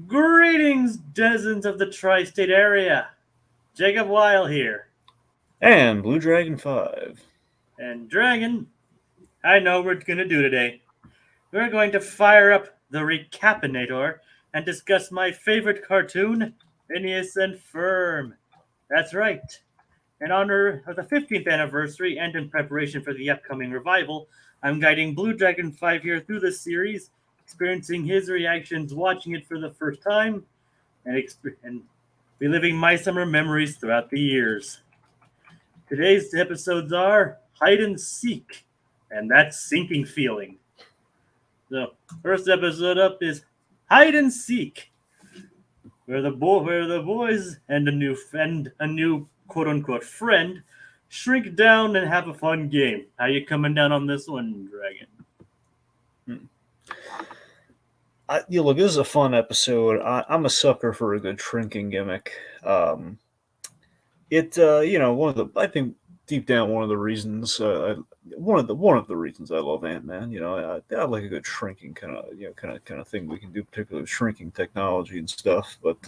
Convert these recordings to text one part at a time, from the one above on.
Greetings, dozens of the tri-state area. Jacob Weil here. And Blue Dragon 5. And Dragon, I know what we're going to do today. We're going to fire up the Recap-inator and discuss my favorite cartoon, Phineas and Ferb. That's right. In honor of the 15th anniversary and in preparation for the upcoming revival, I'm guiding Blue Dragon 5 here through this series, experiencing his reactions watching it for the first time, and reliving my summer memories throughout the years. Today's episodes are Hide and Seek, and that sinking feeling. The first episode up is Hide and Seek, where the boys and a new quote unquote friend shrink down and have a fun game. How you coming down on this one, Dragon? Look, this is a fun episode. I'm a sucker for a good shrinking gimmick. I think deep down one of the reasons, one of the reasons I love Ant-Man. I like a good shrinking kind of thing we can do, particularly with shrinking technology and stuff. But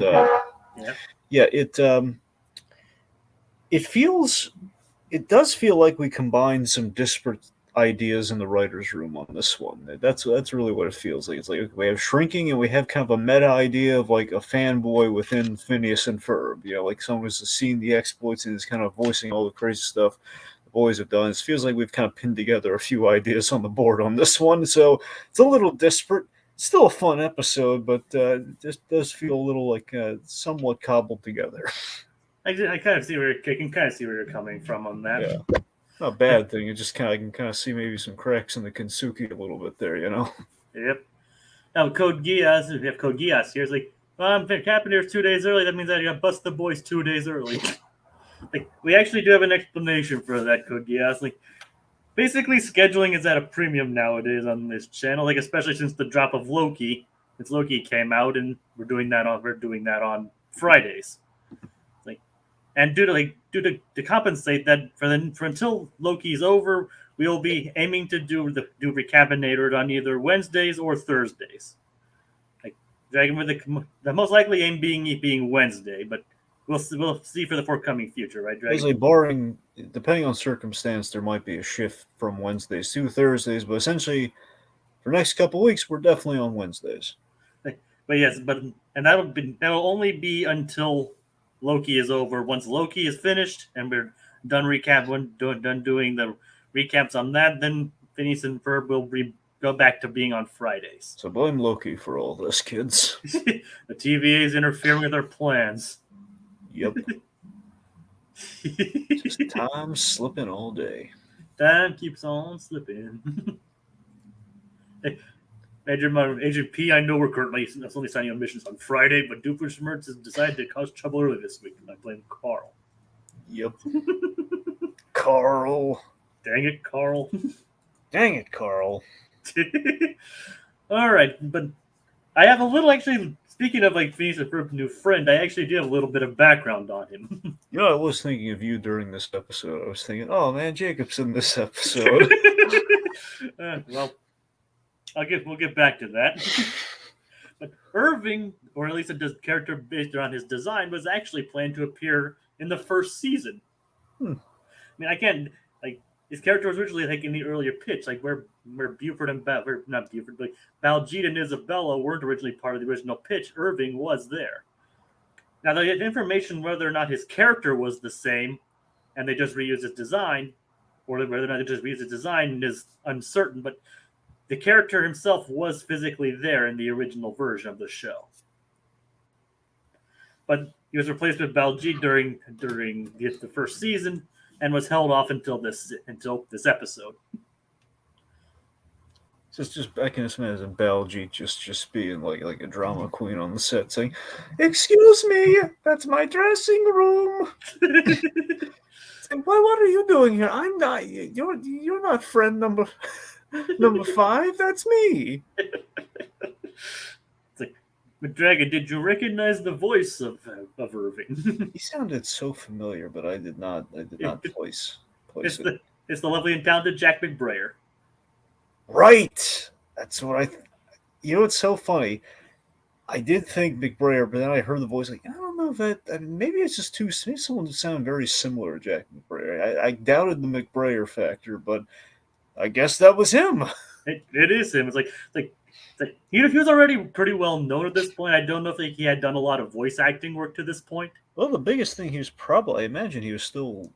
it does feel like we combined some disparate ideas in the writers' room on this one. That's really what it feels like. It's like we have shrinking and we have kind of a meta idea of like a fanboy within Phineas and Ferb. Like someone who's seen the exploits and is kind of voicing all the crazy stuff the boys have done. It feels like we've kind of pinned together a few ideas on the board on this one. So it's a little disparate. Still a fun episode, but it does feel a little like somewhat cobbled together. I kind of see where I can kind of see where you're coming from on that. Yeah. Not a bad thing. It just I can kind of see maybe some cracks in the Kensuke a little bit there, Yep. Now Code Geass, if we have Code Geass here, it's like, well, I'm capping here 2 days early. That means I got bust the boys 2 days early. Like, we actually do have an explanation for that, Code Geass. Like, basically, scheduling is at a premium nowadays on this channel. Like, especially since the drop of Loki. Since Loki came out, and we're doing that on Fridays. And due to compensate that for until Loki's over, we'll be aiming to do Recap-inator on either Wednesdays or Thursdays. Like Dragon with the most likely aim being Wednesday, but we'll see for the forthcoming future, right, Dragon? Basically, barring depending on circumstance, there might be a shift from Wednesdays to Thursdays, but essentially, for the next couple of weeks, we're definitely on Wednesdays. But yes, and that'll only be until Loki is over. Once Loki is finished and we're done doing the recaps on that, then Phineas and Ferb will go back to being on Fridays. So blame Loki for all this, kids. The TVA is interfering with our plans. Yep. Just time slipping all day. Time keeps on slipping. Hey, Agent P, I know we're currently only signing on missions on Friday, but Doofenshmirtz has decided to cause trouble early this week. I blame Carl. Yep. Carl. Dang it, Carl. Dang it, Carl. All right, but I have a little, actually, speaking of like Phineas and Ferb's new friend, I actually do have a little bit of background on him. I was thinking of you during this episode. I was thinking, oh man, Jacob's in this episode. Well, we'll get back to that. But Irving, or at least a character based on his design, was actually planned to appear in the first season. I mean, I can't his character was originally like in the earlier pitch, like where Buford and not Buford, but Baljeet and Isabella weren't originally part of the original pitch. Irving was there. Now the information whether or not his character was the same, and they just reused his design, or whether or not they just reused his design is uncertain. But the character himself was physically there in the original version of the show. But he was replaced with Baljeet during the first season and was held off until this episode. Just I can just imagine Baljeet just being like a drama queen on the set saying, "Excuse me, that's my dressing room." What are you doing here? I'm not. You're not friend number 5. That's me. It's like, but Dragon, did you recognize the voice of Irving? He sounded so familiar, but I did not place it. It's the lovely and talented Jack McBrayer. Right. That's what I. It's so funny. I did think McBrayer, but then I heard the voice like, I don't know if maybe it's just too, maybe someone sounded very similar to Jack McBrayer. I doubted the McBrayer factor, but I guess that was him. It is him. It's like he was already pretty well known at this point. I don't know if he had done a lot of voice acting work to this point. Well, the biggest thing he was probably, I imagine he was still,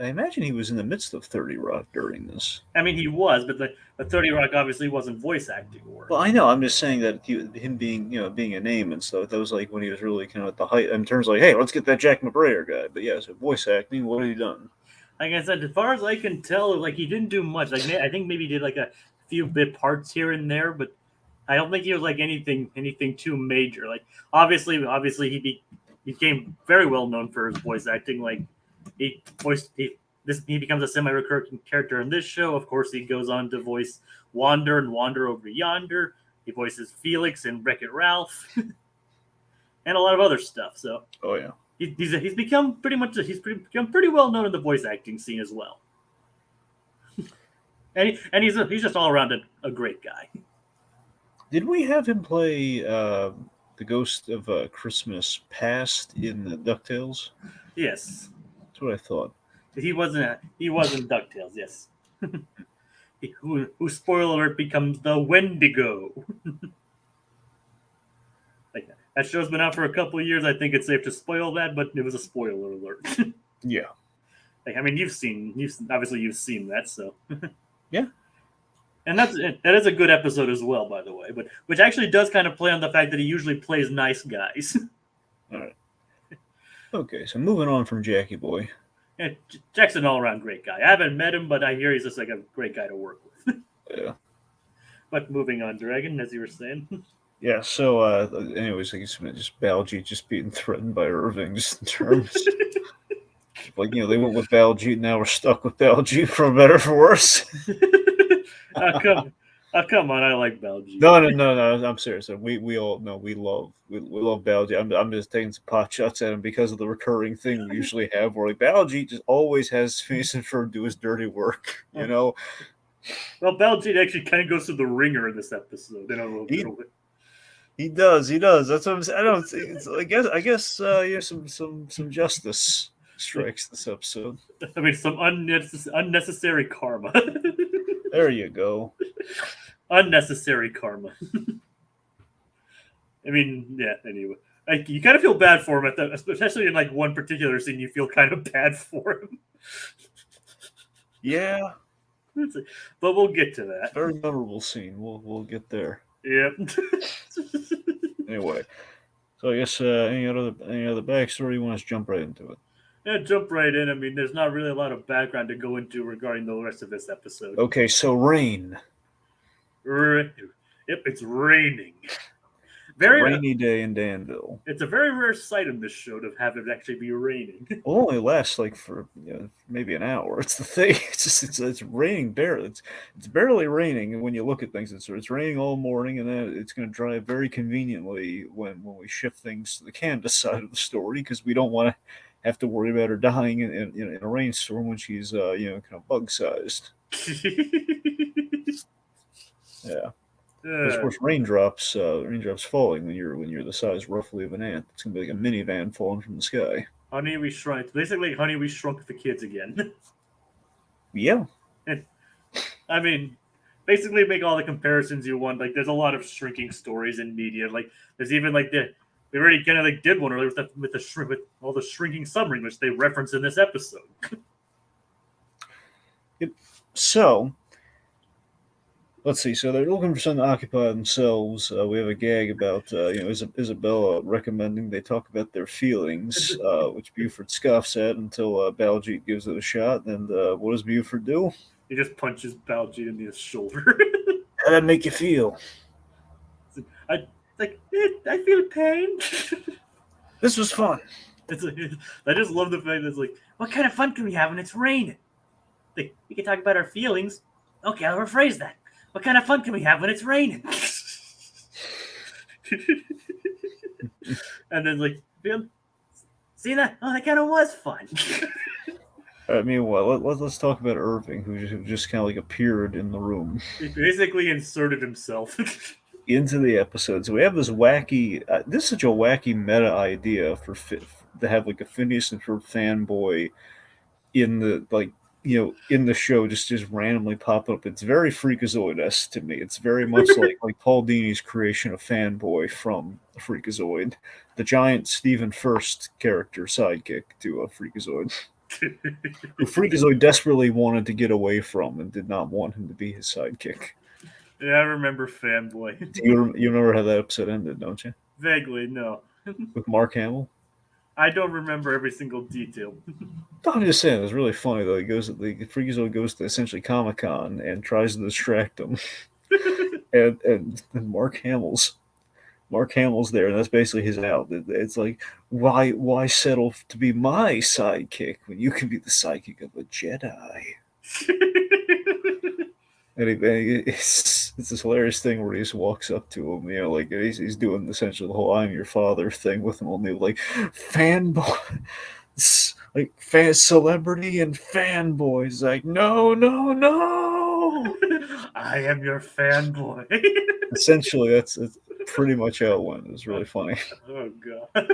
I imagine he was in the midst of 30 Rock during this. I mean, he was, but the 30 Rock obviously wasn't voice acting work. Well, I know. I'm just saying that him being, being a name and stuff, that was like when he was really kind of at the height, in terms of like, hey, let's get that Jack McBrayer guy. But yeah, so voice acting, what have you done? Like I said, as far as I can tell, like he didn't do much. Like I think maybe he did like a few bit parts here and there, but I don't think he was like anything too major. Like obviously he became very well known for his voice acting. Like he becomes a semi-recurring character in this show. Of course, he goes on to voice Wander and Wander Over Yonder. He voices Felix in Wreck-It Ralph, and a lot of other stuff. So Oh yeah. he's become pretty well known in the voice acting scene as well. And he's just all around a great guy. Did we have him play the Ghost of Christmas Past in the DuckTales? Yes, That's what I thought. he wasn't DuckTales. Yes, who spoiler alert becomes the Wendigo. Like that show's been out for a couple of years. I think it's safe to spoil that, but it was a spoiler alert. Yeah. Like I mean, you've seen that, so Yeah. And that is a good episode as well, by the way. But which actually does kind of play on the fact that he usually plays nice guys. All right. Okay, so moving on from Jackie Boy. Yeah, Jack's an all-around great guy. I haven't met him, but I hear he's just like a great guy to work with. Yeah. But moving on, Dragon, as you were saying. Yeah. So, anyways, I guess just Baljeet just being threatened by Irving, just in terms like they went with Baljeet, now we're stuck with Baljeet for better or for worse. Come on, I like Baljeet. No, I'm serious. We all know we love Baljeet. I'm just taking some pot shots at him because of the recurring thing we usually have, where like Baljeet just always has Phineas and Ferb do his dirty work. Well, Baljeet actually kind of goes through the ringer in this episode. He does. That's what I'm saying. I don't. I guess some justice strikes this episode. I mean, some unnecessary karma. There you go. Unnecessary karma. I mean, yeah. Anyway, you kind of feel bad for him especially in like one particular scene. You feel kind of bad for him. Yeah. But we'll get to that. Very memorable scene. We'll get there. Yep. Anyway, so I guess any other backstory, you want us to jump right into it? Yeah, jump right in. I mean, there's not really a lot of background to go into regarding the rest of this episode. Okay, so rain. Yep, it's raining. Very rainy day in Danville. It's a very rare sight in this show to have it actually be raining. It only lasts like for maybe an hour. It's the thing. It's raining barely. It's barely raining, and when you look at things, it's raining all morning, and then it's going to dry very conveniently when we shift things to the Candace side of the story, because we don't want to have to worry about her dying in a rainstorm when she's kind of bug sized. Yeah. Of course, raindrops falling when you're the size roughly of an ant. It's gonna be like a minivan falling from the sky. Honey, we shrunk. Basically, Honey, we shrunk the kids again. Yeah. I mean, basically, make all the comparisons you want. Like, there's a lot of shrinking stories in media. Like, there's even like we already kind of like did one earlier with all the shrinking submarine, which they reference in this episode. So. Let's see. So they're looking for something to occupy themselves. We have a gag about Isabella recommending they talk about their feelings, which Buford scoffs at until Baljeet gives it a shot. And what does Buford do? He just punches Baljeet in the shoulder. How'd that make you feel? I feel pain. This was fun. I just love the fact that it's like, what kind of fun can we have when it's raining? Like, we can talk about our feelings. Okay, I'll rephrase that. What kind of fun can we have when it's raining? And then like, see that? Oh, that kind of was fun. Meanwhile, let's talk about Irving, who just kind of like appeared in the room. He basically inserted himself. into the episodes. We have this wacky. This is such a wacky meta idea to have like a Phineas and Ferb fanboy in the in the show just randomly pop up. It's very Freakazoid-esque to me. It's very much like Paul Dini's creation of fanboy from Freakazoid, the giant Stephen First character sidekick to a Freakazoid, who Freakazoid desperately wanted to get away from and did not want him to be his sidekick. Yeah, I remember Fanboy. You remember how that episode ended, don't you? Vaguely, no. With Mark Hamill. I don't remember every single detail. I'm just saying, it was really funny though. The Freakazoid goes to essentially Comic-Con and tries to distract him, and Mark Hamill's there, and that's basically his out. It's like, why settle to be my sidekick when you can be the sidekick of a Jedi? And it's this hilarious thing where he just walks up to him, like he's doing essentially the whole "I'm your father" thing with him, only like fanboy, like fan celebrity and fanboys. Like, no, no, no. I am your fanboy. Essentially, that's pretty much how it went. It was really funny. Oh god.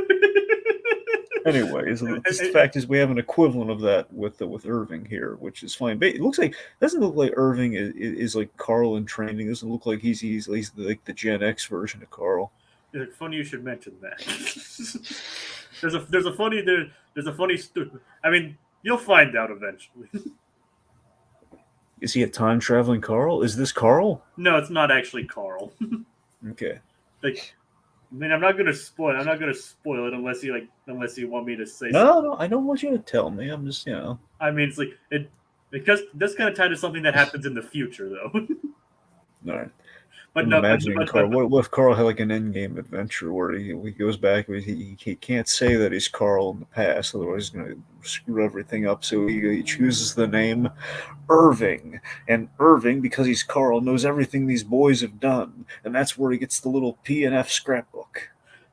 Anyways, the fact is we have an equivalent of that with Irving here, which is fine. But it doesn't look like Irving is like Carl in training. It doesn't look like he's like the Gen X version of Carl. It's funny you should mention that. there's a funny I mean, you'll find out eventually. Is he a time traveling Carl? Is this Carl? No, it's not actually Carl. Okay. Like, I mean, I'm not gonna spoil it unless you want me to say. No, I don't want you to tell me. I'm just, I mean, it's like because that's kind of tied to something that happens in the future, though. All right. But I'm imagining Carl. What if Carl had like an endgame adventure where he goes back? He can't say that he's Carl in the past, otherwise he's going to screw everything up. So he chooses the name Irving, and Irving, because he's Carl, knows everything these boys have done, and that's where he gets the little P&F scrapbook.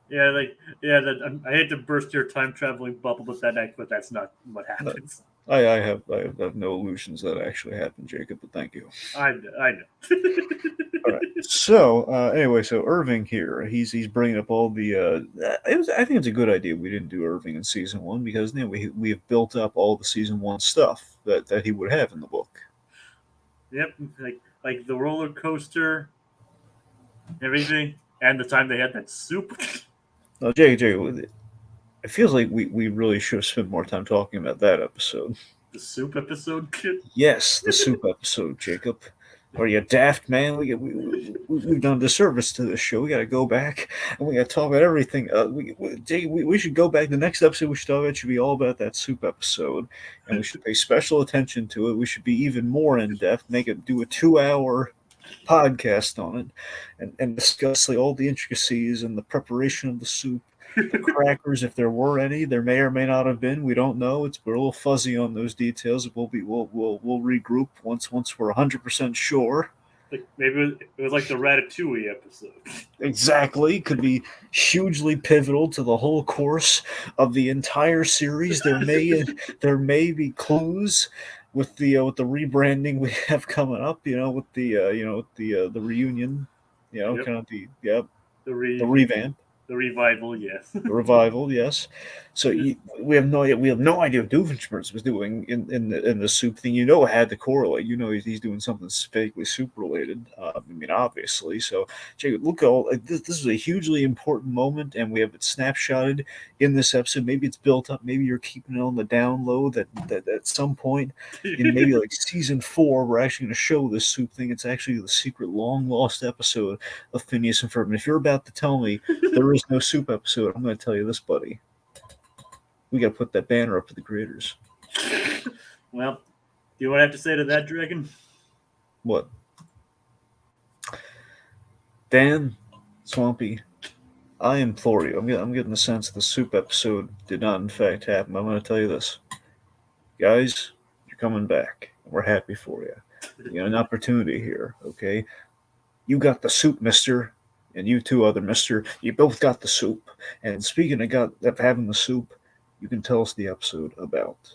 Yeah, I hate to burst your time traveling bubble, but that's not what happens. I have no illusions that actually happened, Jacob, but thank you. I know. All right. So anyway, so Irving here, he's bringing up all the. I think it's a good idea we didn't do Irving in season 1 because we have built up all the season 1 stuff that he would have in the book. Yep, like the roller coaster, everything, and the time they had that soup. Now, Jay, it feels like we really should have spent more time talking about that episode. The soup episode, kid? Yes, the soup episode, Jacob. Are you daft, man? We've done a disservice to this show. We got to go back and we got to talk about everything. We should go back. The next episode we should talk about should be all about that soup episode, and we should pay special attention to it. We should be even more in depth. Do a 2-hour podcast on it, and discuss all the intricacies and the preparation of the soup. The crackers, if there were any, there may or may not have been. We don't know. We're a little fuzzy on those details. We'll regroup once we're 100% sure. Like maybe it was like the Ratatouille episode. Exactly, could be hugely pivotal to the whole course of the entire series. There may be clues with the rebranding we have coming up. With the reunion. Yep. Kind of the revamp. The revival, yes. The revival, yes. So we have no idea what Doofenshmirtz was doing in the soup thing. It had to correlate. He's doing something vaguely soup related. Obviously. So, Jake, look, this is a hugely important moment, and we have it snapshotted in this episode. Maybe it's built up. Maybe you're keeping it on the down low. That at some point in maybe like season 4, we're actually going to show this soup thing. It's actually the secret long lost episode of Phineas and Ferb. And if you're about to tell me there is no soup episode, I'm going to tell you this, buddy. We got to put that banner up to the creators. Well, do you want to have to say to that, Dragon? What? Dan, Swampy, I implore you. I'm getting the sense the soup episode did not, in fact, happen. I'm going to tell you this. Guys, you're coming back. We're happy for you. You got an opportunity here, okay? You got the soup, mister. And you two other mister, you both got the soup. And speaking of having the soup, you can tell us the episode about.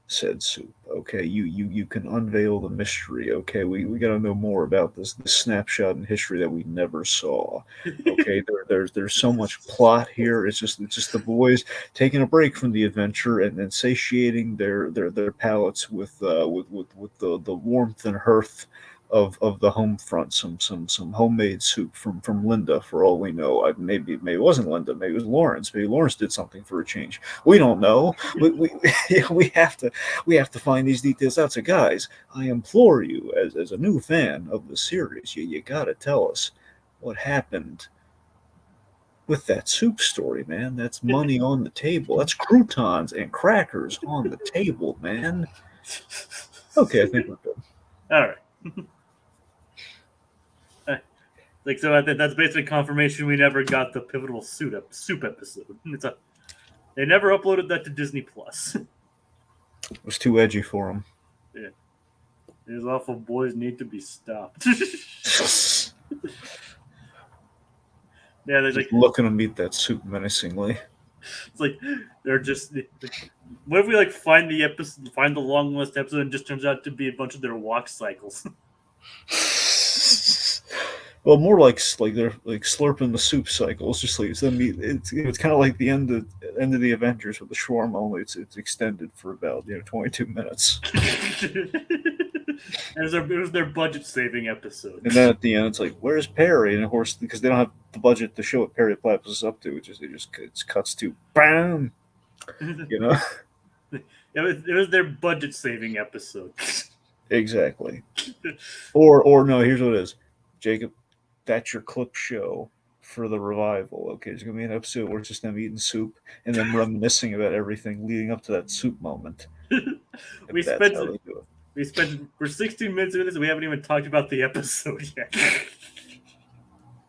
said Soup. Okay, you can unveil the mystery. Okay, we got to know more about this snapshot in history that we never saw. Okay, there's so much plot here. It's just the boys taking a break from the adventure and satiating their palates with the warmth and hearth of the home front, some homemade soup from Linda. For all we know, maybe it wasn't Linda, maybe it was Lawrence. Maybe Lawrence did something for a change. We don't know. We we have to find these details out. So, guys, I implore you, as a new fan of the series, you gotta tell us what happened with that soup story, man. That's money on the table. That's croutons and crackers on the table, man. Okay, I think we're good. All right. Like so, that's basically confirmation we never got the pivotal soup episode. They never uploaded that to Disney Plus. It was too edgy for him. Yeah, these awful boys need to be stopped. Yeah, they're like looking to eat that soup menacingly. It's like they're just. What if we like find the long list episode, and it just turns out to be a bunch of their walk cycles? Well, more like they're like slurping the soup cycle. It's just like it's kind of like the end of the Avengers with the shawarma. Only it's extended for about 22 minutes. It was their budget saving episode. And then at the end, it's like, "Where's Perry?" And of course, because they don't have the budget to show what Perry Platypus is up to, it cuts to bam. It was their budget saving episode. Exactly. Or no, here's what it is, Jacob. That's your clip show for the revival. Okay, there's gonna be an episode where it's just them eating soup and then reminiscing about everything leading up to that soup moment. We spent for 16 minutes of this. We haven't even talked about the episode yet.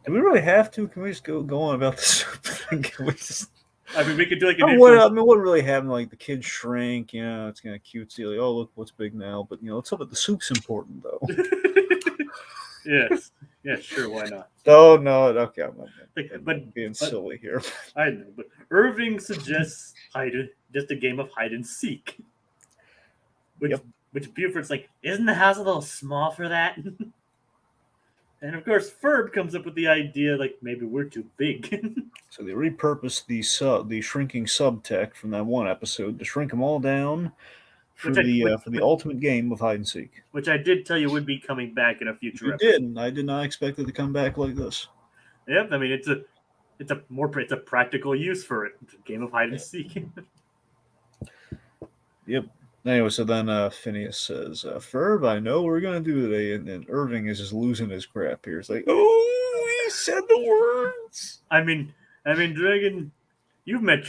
Do we really have to? Can we just go on about the soup thing? Can we just? I mean, we could do like an what really happened? Like the kids shrink. It's kind of cutesy. Like, oh, look what's big now. But let's hope that the soup's important though. Yes. Yeah, sure. Why not? Oh no. Okay, I'm being silly here. I know, but Irving suggests just a game of hide and seek. Which Buford's like, isn't the house a little small for that? And of course, Ferb comes up with the idea like maybe we're too big. So they repurposed the shrinking subtech from that one episode to shrink them all down for the ultimate game of hide and seek. Which I did tell you would be coming back in a future episode. You did. I did not expect it to come back like this. Yep, I mean it's a practical use for it. It's a game of hide and seek. Yep. Anyway, so then Phineas says, Ferb, I know what we're going to do today. And Irving is just losing his crap here. It's like, oh, he said the words. I mean, Dragon, you've met,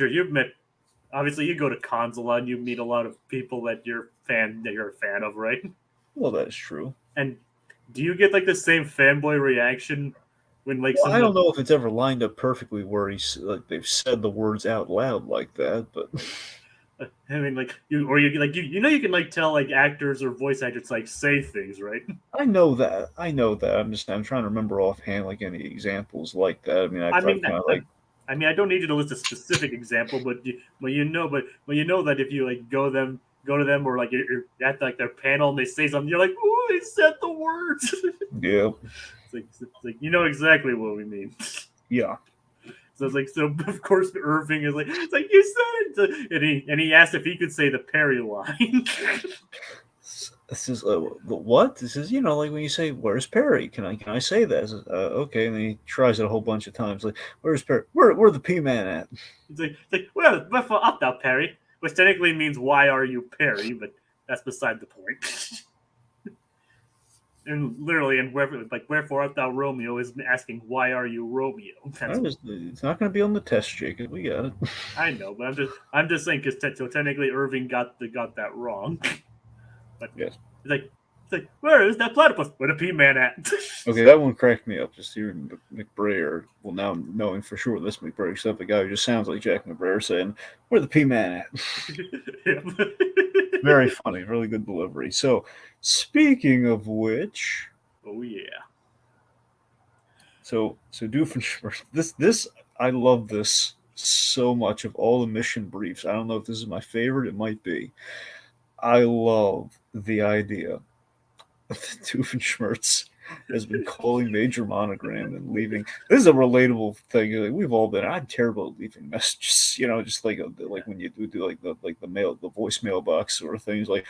obviously you go to cons a lot and you meet a lot of people that you're a fan of, right? Well, that is true. And do you get like the same fanboy reaction when like I don't know if it's ever lined up perfectly where they've said the words out loud like that, but... I mean, like you can like tell like actors or voice actors like say things, right? I know that. I'm trying to remember offhand like any examples like that. I mean, I don't need you to list a specific example, but you know that if you like go to them or like you're at like their panel and they say something, you're like, oh, they said the words. Yeah. It's like you know exactly what we mean. Yeah. So it's like, so of course Irving is like, it's like you said it, and he asked if he could say the Perry line. This is what? This is like when you say, "Where's Perry?" Can I say that? Okay, and then he tries it a whole bunch of times. Like, "Where's Perry? Where the P-man at?" It's like well, for up thou Perry, which technically means "Why are you Perry?" But that's beside the point. And literally, and wherefore art thou Romeo is asking, why are you Romeo? It's not going to be on the test, Jacob. We got it. I know, but I'm just saying because technically Irving got that wrong. But yes, it's like where is that platypus? Where the P-man at? Okay, that one cracked me up. Just hearing McBrayer. Well, now knowing for sure this McBrayer stuff, the guy who just sounds like Jack McBrayer saying, "Where the P-man at?" Very funny, really good delivery. So, speaking of which, oh yeah. So Doofenshmirtz. This I love this so much of all the mission briefs. I don't know if this is my favorite. It might be. I love the idea that Doofenshmirtz has been calling Major Monogram and leaving. This is a relatable thing. Like, we've all been. I'm terrible at leaving messages. Just like when you do like the mail, the voicemail box sort of things. Like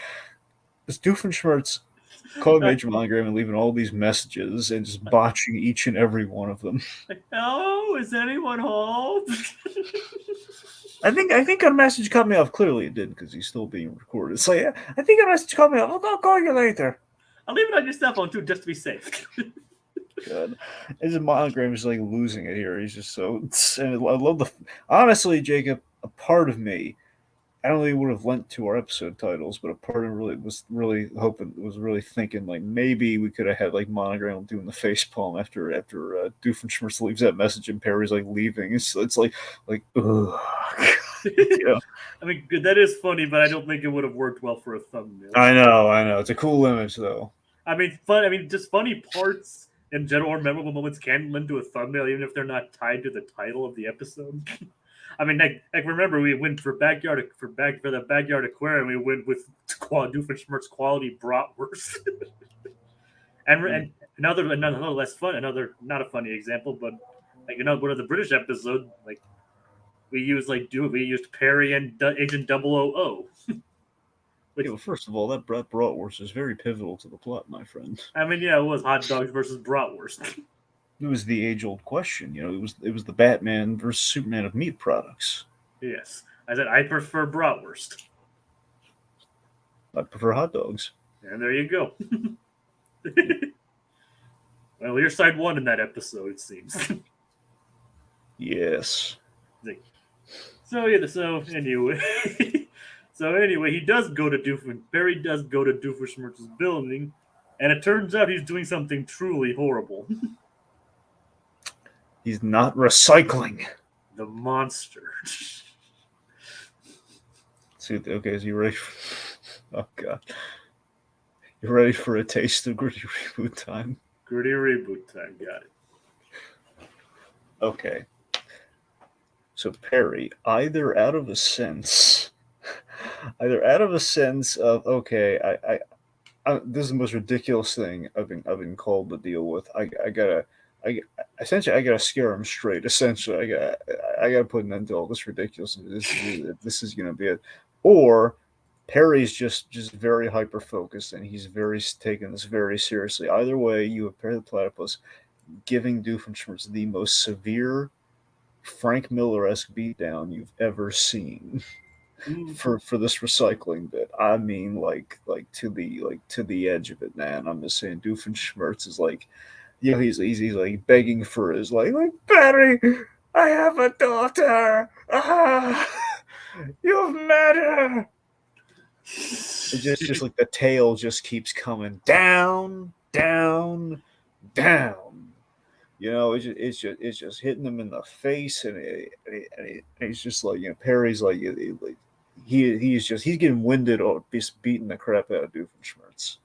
this Doofenshmirtz calling Major Monogram and leaving all these messages and just botching each and every one of them. Oh, is anyone home? I think a message cut me off. Clearly, it did because he's still being recorded. It's like, I think a message cut me off. I'll call you later. I'll leave it on your cell phone too, just to be safe. God, his Monogram is like losing it here. He's just so. And I love honestly, Jacob. A part of me, I don't think would have lent to our episode titles, but a part of me was really thinking like maybe we could have had like Monogram doing the face palm after Doofenshmirtz leaves that message and Perry's like leaving. It's like ugh. I mean, that is funny, but I don't think it would have worked well for a thumbnail. I know. It's a cool image though. I mean, just funny parts in general or memorable moments can lend to a thumbnail, even if they're not tied to the title of the episode. I mean, like remember we went for the backyard aquarium. We went with Doofenshmirtz quality bratwurst, and another less fun, not a funny example, but like one of the British episodes, like we used Perry and Agent 000. Well, first of all, that bratwurst is very pivotal to the plot, my friend. I mean, yeah, it was hot dogs versus bratwurst. It was the age-old question. It was the Batman versus Superman of meat products. Yes. I said, I prefer bratwurst. I prefer hot dogs. And there you go. Well, your side won in that episode, it seems. Yes. So anyway. He does go to Barry does go to Doofenshmirtz's building, and it turns out he's doing something truly horrible. He's not recycling. The monster. Okay, is you ready? Oh, God. You ready for a taste of gritty reboot time? Gritty reboot time, got it. Okay. So, Perry, either out of a sense of, okay, I this is the most ridiculous thing I've been called to deal with. I gotta scare him straight. Essentially, I gotta put an end to all this ridiculousness. This is gonna be it. Or Perry's just very hyper focused and he's taking this very seriously. Either way, you have Perry the Platypus giving Doofenshmirtz the most severe Frank Miller-esque beatdown you've ever seen. For this recycling bit, I mean, like to the edge of it, man. I'm just saying, Doofenshmirtz is like, he's like begging for his like Barry, I have a daughter. You've met her. It's just like the tail just keeps coming down, down, down. It's just hitting him in the face, and he's just like, Perry's like, he's getting winded or just beating the crap out of Doofenshmirtz.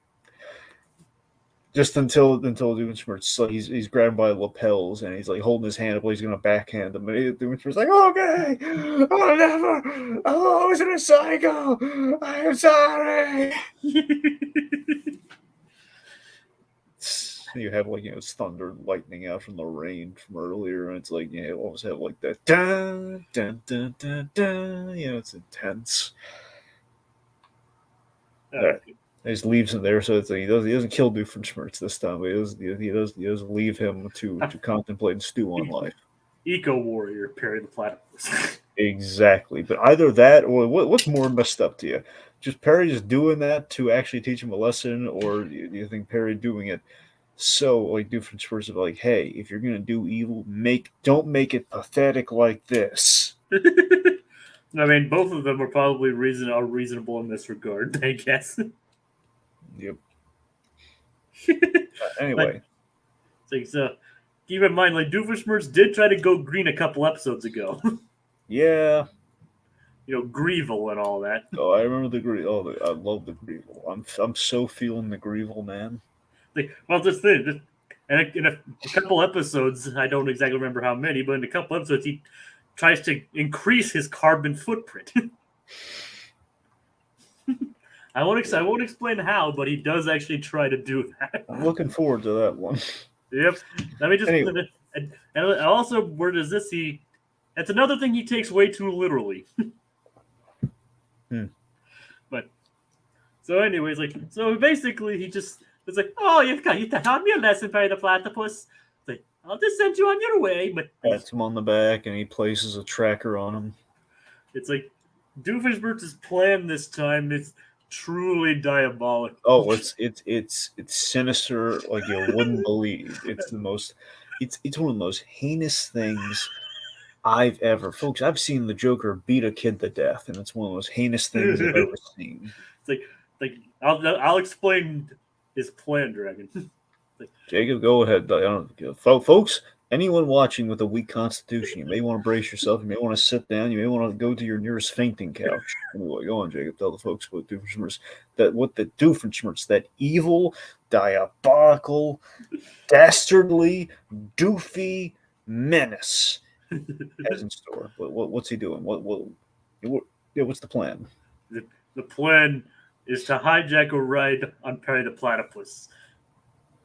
Just until Doofenshmirtz, he's grabbed by the lapels and he's like holding his hand up like he's gonna backhand him. And Doofenshmirtz like, okay, I'll never, I'll always be a psycho. I'm sorry. You have it's thunder, lightning out from the rain from earlier, and it's like you always have like that dun dun dun dun dun. It's intense. All right. He just leaves him there, so it's like he doesn't kill Doofenshmirtz this time, but he does leave him to contemplate and stew on life. Eco warrior, Perry the Platypus. Exactly, but either that or what's more messed up to you? Just Perry just doing that to actually teach him a lesson, or do you think Perry doing it so like Doofenshmirtz is like, hey, if you're gonna do evil, don't make it pathetic like this. I mean, both of them are probably reasonable in this regard, I guess. Yep. Anyway, so keep in mind, like Doofenshmirtz did try to go green a couple episodes ago. Yeah. Grievel and all that. Oh, I remember the Grievel. I love the Grievel. I'm so feeling the Grievel, man. This thing, in a couple episodes, I don't exactly remember how many, but in a couple episodes, he tries to increase his carbon footprint. I won't explain how, but he does actually try to do that. I'm looking forward to that one. Yep. Let me just. Anyway. And also, where does this? That's another thing he takes way too literally. But so, anyways, so basically, it's like, oh, you taught me a lesson, Perry the Platypus. It's like, I'll just send you on your way. But Pats him on the back, and he places a tracker on him. it's like Doofenshmirtz's plan this time is truly diabolical. Oh, it's sinister like you wouldn't believe. It's one of the most heinous things I've ever, folks. I've seen the Joker beat a kid to death, and it's one of the most heinous things I've ever seen. It's like I'll explain his plan, Dragon. Jacob, go ahead. Folks, anyone watching with a weak constitution, you may want to brace yourself. You may want to sit down. You may want to go to your nearest fainting couch. Anyway, go on, Jacob. Tell the folks about Doofenshmirtz. Doofenshmirtz, that evil, diabolical, dastardly, doofy menace has in store. What's he doing? What's the plan? The plan is to hijack a ride on Perry the Platypus,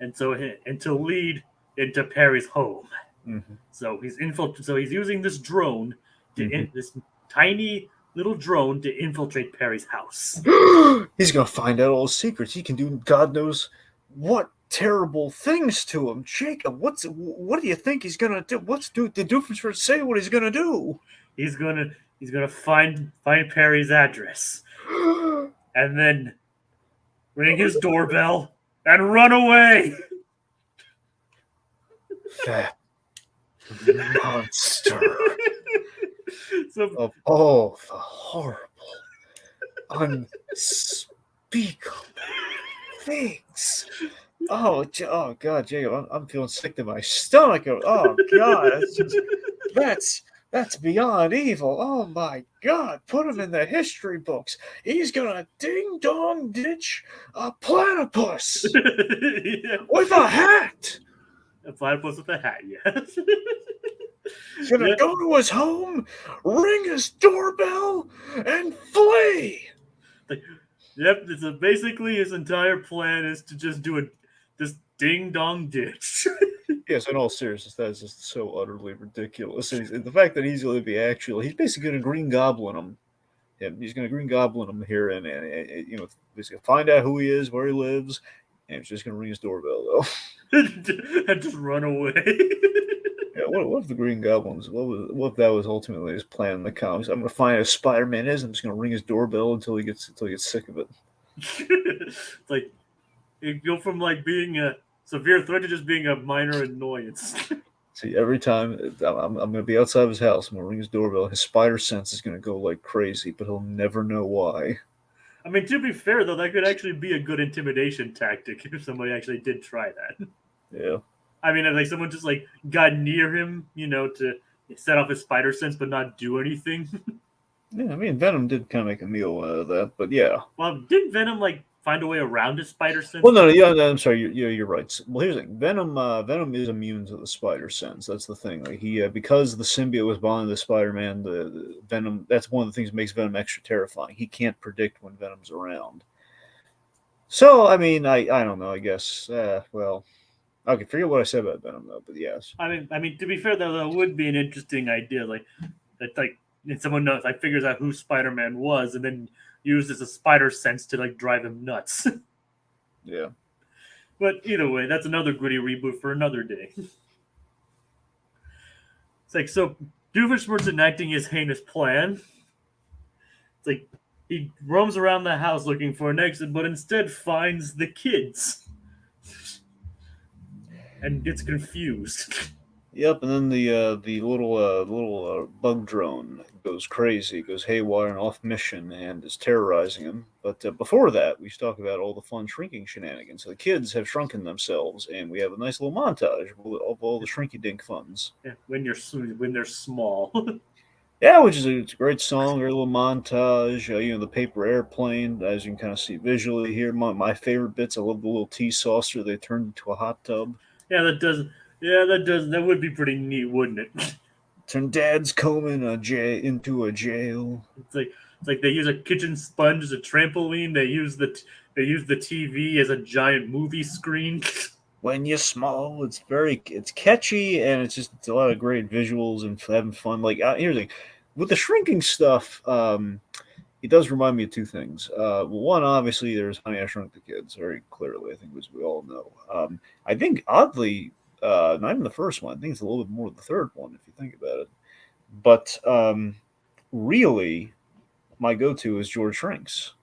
and to lead into Perry's home. Mm-hmm. So he's using this drone this tiny little drone to infiltrate Perry's house. He's gonna find out all his secrets. He can do God knows what terrible things to him. Jacob, what do you think he's gonna do? Did Doofenshmirtz say what he's gonna do? He's gonna find Perry's address, and then ring his doorbell and run away. That monster So, of all the horrible, unspeakable things. Oh God, Jacob, I'm feeling sick to my stomach. Oh God, that's beyond evil. Oh my God, put him in the history books. He's gonna ding dong ditch a platypus with a hat. A platypus with a hat, yes. He's gonna go to his home, ring his doorbell, and flee. Yep, basically his entire plan is to just do this ding dong ditch. Yes, in all seriousness, that is just so utterly ridiculous. And the fact that he's going to be he's basically going to Green Goblin him. He's going to Green Goblin him here, and basically find out who he is, where he lives, and he's just going to ring his doorbell though, and just run away. Yeah, what if the Green Goblins? What if that was ultimately his plan in the comics? I'm going to find out who Spider-Man is. I'm just going to ring his doorbell until he gets sick of it. It's like you go from being a severe threat to just being a minor annoyance. See, every time I'm going to be outside of his house, I'm going to ring his doorbell. His spider sense is going to go like crazy, but he'll never know why. I mean, to be fair, though, that could actually be a good intimidation tactic if somebody actually did try that. Yeah. I mean, if someone just got near him, to set off his spider sense but not do anything. Yeah, I mean, Venom did kind of make a meal out of that, but yeah. Well, didn't Venom find a way around his spider sense? Well, no, I'm sorry, you're right. Well, here's the thing: Venom is immune to the spider sense. That's the thing. He because the symbiote was bonded to Spider-Man, the Venom. That's one of the things that makes Venom extra terrifying. He can't predict when Venom's around. So, I mean, I don't know. I guess. Well, okay. Forget what I said about Venom, though. But yes. I mean, to be fair, though, that would be an interesting idea. If someone knows, figures out who Spider-Man was, and then uses a spider sense to drive him nuts. Yeah. But either way, that's another gritty reboot for another day. It's so Doofenshmirtz enacting his heinous plan. It's he roams around the house looking for an exit, but instead finds the kids. And gets confused. Yep, and then the little bug drone goes crazy, goes haywire and off mission, and is terrorizing him. But before that, we should talk about all the fun shrinking shenanigans. So the kids have shrunken themselves, and we have a nice little montage of all the shrinky dink funs. Yeah, when they're small. Yeah, it's a great song, great little montage. The paper airplane, as you can kind of see visually here. My favorite bits. I love the little tea saucer they turned into a hot tub. Yeah, that would be pretty neat, wouldn't it? Turn Dad's comb into a jail. It's It's like they use a kitchen sponge as a trampoline. They use the TV as a giant movie screen. When you're small, it's catchy, and it's a lot of great visuals and having fun. Like here's the thing, with the shrinking stuff, it does remind me of two things. One, obviously, there's Honey I Shrunk the Kids, very clearly. I think, as we all know. I think oddly, not even the first one. I think it's a little bit more the third one, if you think about it. But really, my go-to is George Shrinks.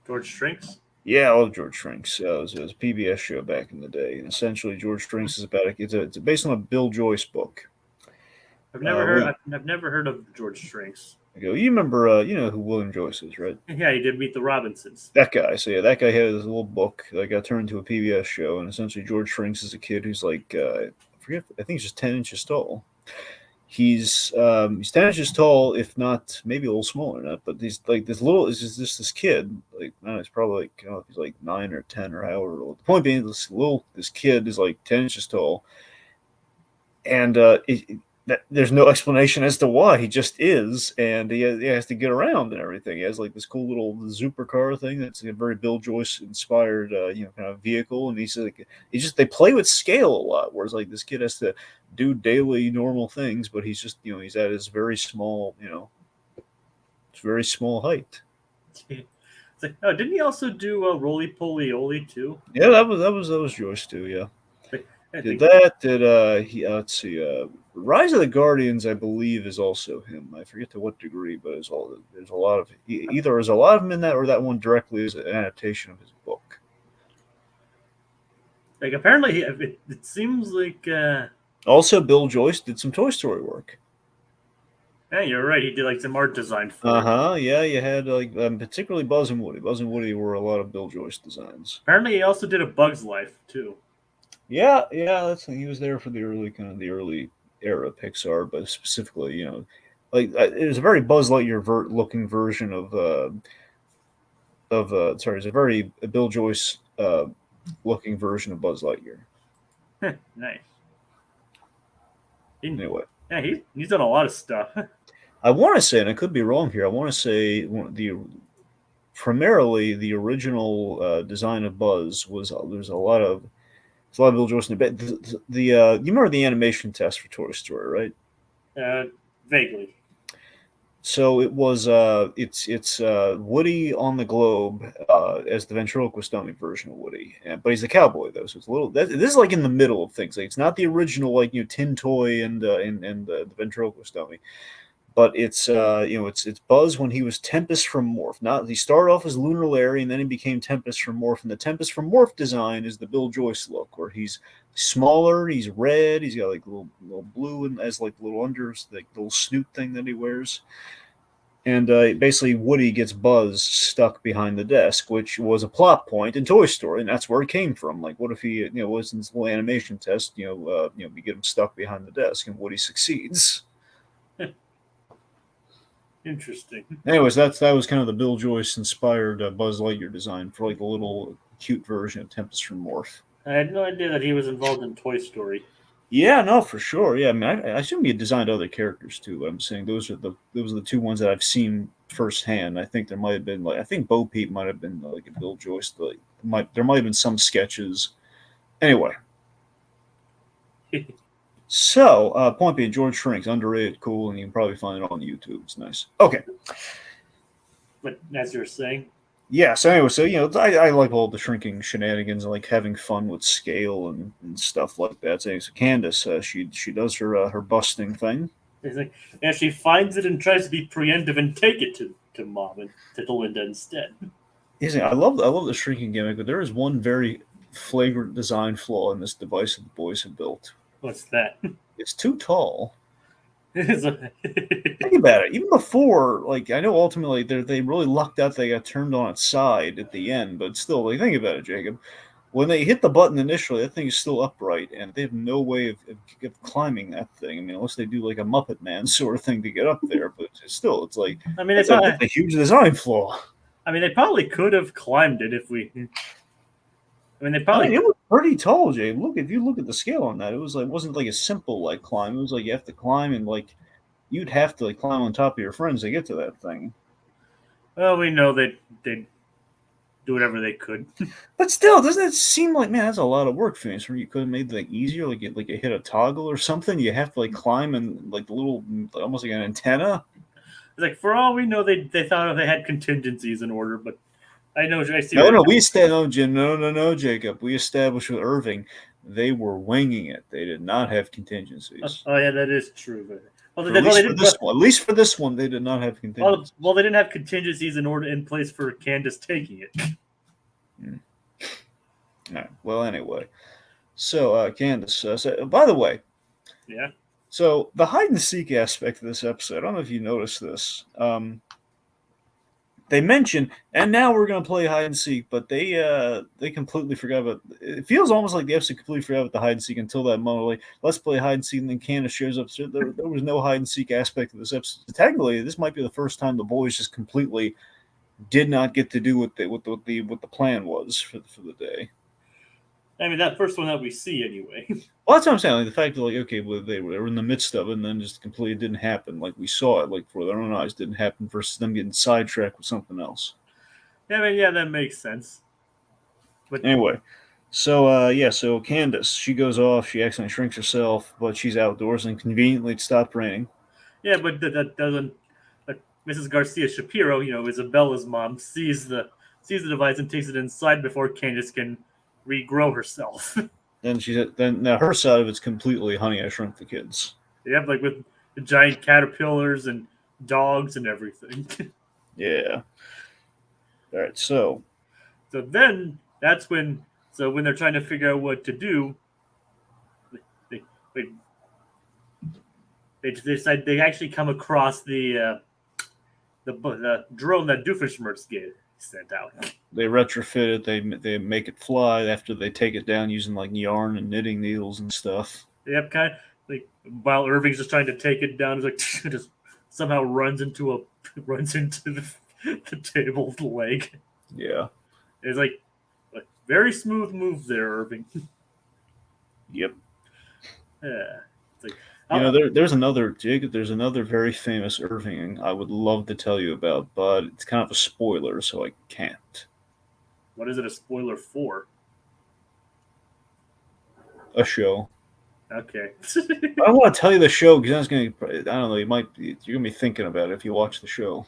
George Shrinks. Yeah, I love George Shrinks. It was a PBS show back in the day, and essentially, George Shrinks is about it's based on a Bill Joyce book. I've never heard of George Shrinks. You remember, you know who William Joyce is, right? Yeah, he did Meet the Robinsons. That guy. So yeah, that guy had this little book that got turned into a PBS show, and essentially George Shrinks is a kid who's like, I forget, I think he's just 10 inches tall. He's 10 inches tall, if not maybe a little smaller than that. But he's like this little. Is just this kid. Like I don't know, he's probably like I don't know if he's like 9 or 10 or however old. The point being, this kid is like 10 inches tall, and there's no explanation as to why. He just is, and he has to get around and everything. He has like this cool little supercar thing that's a very Bill Joyce inspired, kind of vehicle. And he's like, they play with scale a lot. Whereas like this kid has to do daily normal things, but he's just he's at his very small, it's very small height. It's like, oh, didn't he also do Roly Poly Oly too? Yeah, that was Joyce too. Yeah. Let's see. Rise of the Guardians, I believe, is also him. I forget to what degree, but there's a lot of either there's a lot of him in that, or that one directly is an adaptation of his book. Like apparently, it seems like. Also, Bill Joyce did some Toy Story work. Yeah, you're right. He did like some art design for it. Yeah, you had like particularly Buzz and Woody. Buzz and Woody were a lot of Bill Joyce designs. Apparently, he also did A Bug's Life too. Yeah, he was there for the early era Pixar, but specifically, it was a very Buzz Lightyear looking version of it's a very Bill Joyce looking version of Buzz Lightyear. Nice. Anyway, yeah, he's done a lot of stuff. I want to say, and I could be wrong here, I want to say primarily the original design of Buzz there's a lot of Bill Joyce in it. You remember the animation test for Toy Story, right? Vaguely. So it was it's Woody on the globe as the ventriloquist dummy version of Woody, but he's the cowboy though, so it's a little. This is like in the middle of things. Like it's not the original tin toy and the ventriloquist dummy, but it's it's Buzz when he was Tempest from Morph. Not he started off as Lunar Larry and then he became Tempest from Morph. And the Tempest from Morph design is the Bill Joyce look, where he's smaller, he's red, he's got like little blue and as like little little snoot thing that he wears. And basically, Woody gets Buzz stuck behind the desk, which was a plot point in Toy Story, and that's where it came from. Like, what if he, was in this little animation test, we get him stuck behind the desk, and Woody succeeds. Interesting. Anyways, that was kind of the Bill Joyce inspired Buzz Lightyear design for like a little cute version of Tempest from Morph. I had no idea that he was involved in Toy Story. Yeah, no, for sure. Yeah, I mean, I assume he designed other characters too. But I'm saying those are the two ones that I've seen firsthand. I think there might have been I think Bo Peep might have been like a Bill Joyce. There might have been some sketches. Anyway, so point being, George Shrinks, underrated, cool, and you can probably find it on YouTube. It's nice. Okay, but as you're saying. Yeah, so anyway, I like all the shrinking shenanigans and like having fun with scale and stuff like that. So Candace, she does her busting thing. And she finds it and tries to be preemptive and take it to Mom and to Linda instead. Yeah, I love the shrinking gimmick, but there is one very flagrant design flaw in this device that the boys have built. What's that? It's too tall. Think about it. Even before, like I know ultimately they really lucked out they got turned on its side at the end, but still, like think about it, Jacob. When they hit the button initially, that thing is still upright, and they have no way of climbing that thing. I mean, unless they do like a Muppet Man sort of thing to get up there, but still, it's like it's a huge design flaw. I mean, they probably could have climbed it if we. I mean, it was pretty tall, Jay. If you look at the scale on that, it wasn't like a simple like climb. It was like you have to climb and like you'd have to like climb on top of your friends to get to that thing. Well, we know that they'd do whatever they could. But still, doesn't it seem like, man, that's a lot of work, Phineas? You could have made like easier, like you hit a toggle or something. You have to like climb and like the little, almost like an antenna. It's like, for all we know, they thought they had contingencies in order, but I see. No, no, Jacob. We established with Irving, they were winging it. They did not have contingencies. Oh yeah, that is true. But, At least for this one, they did not have contingencies. Well, they didn't have contingencies in place for Candace taking it. All right. Well, anyway, so Candace. So, by the way, yeah. So the hide and seek aspect of this episode, I don't know if you noticed this. They mention, and now we're going to play hide and seek, but they completely forgot about. It feels almost like the episode completely forgot about the hide and seek until that moment. Like, let's play hide and seek, and then Candace shows up. So there was no hide and seek aspect of this episode. Technically, this might be the first time the boys just completely did not get to do what the plan was for the day. I mean, that first one that we see anyway. Well, that's what I'm saying. Like, the fact that, like, okay, well, they were in the midst of it, and then just completely didn't happen. Like, we saw it, like, before their own eyes, didn't happen versus them getting sidetracked with something else. Yeah, I mean, yeah, that makes sense. But anyway, so Candace, she goes off. She accidentally shrinks herself, but she's outdoors, and conveniently it stopped raining. Yeah, but that doesn't. Mrs. Garcia Shapiro, Isabella's mom, sees the device and takes it inside before Candace can regrow herself. Then now her side of it's completely Honey, I Shrunk the Kids. Yep, like with the giant caterpillars and dogs and everything. Yeah. All right, so then that's when they're trying to figure out what to do, they decide they actually come across the drone that Doofenshmirtz sent out. They retrofit it. They make it fly after they take it down using like yarn and knitting needles and stuff. Yep, kind of like while Irving's just trying to take it down, it's like just somehow runs into the table's leg. Yeah, it's like very smooth move there, Irving. Yep. Yeah. It's like, there's another very famous Irving I would love to tell you about, but it's kind of a spoiler, so I can't. What is it a spoiler for? A show. Okay. I don't want to tell you the show because I don't know. You're gonna be thinking about it if you watch the show.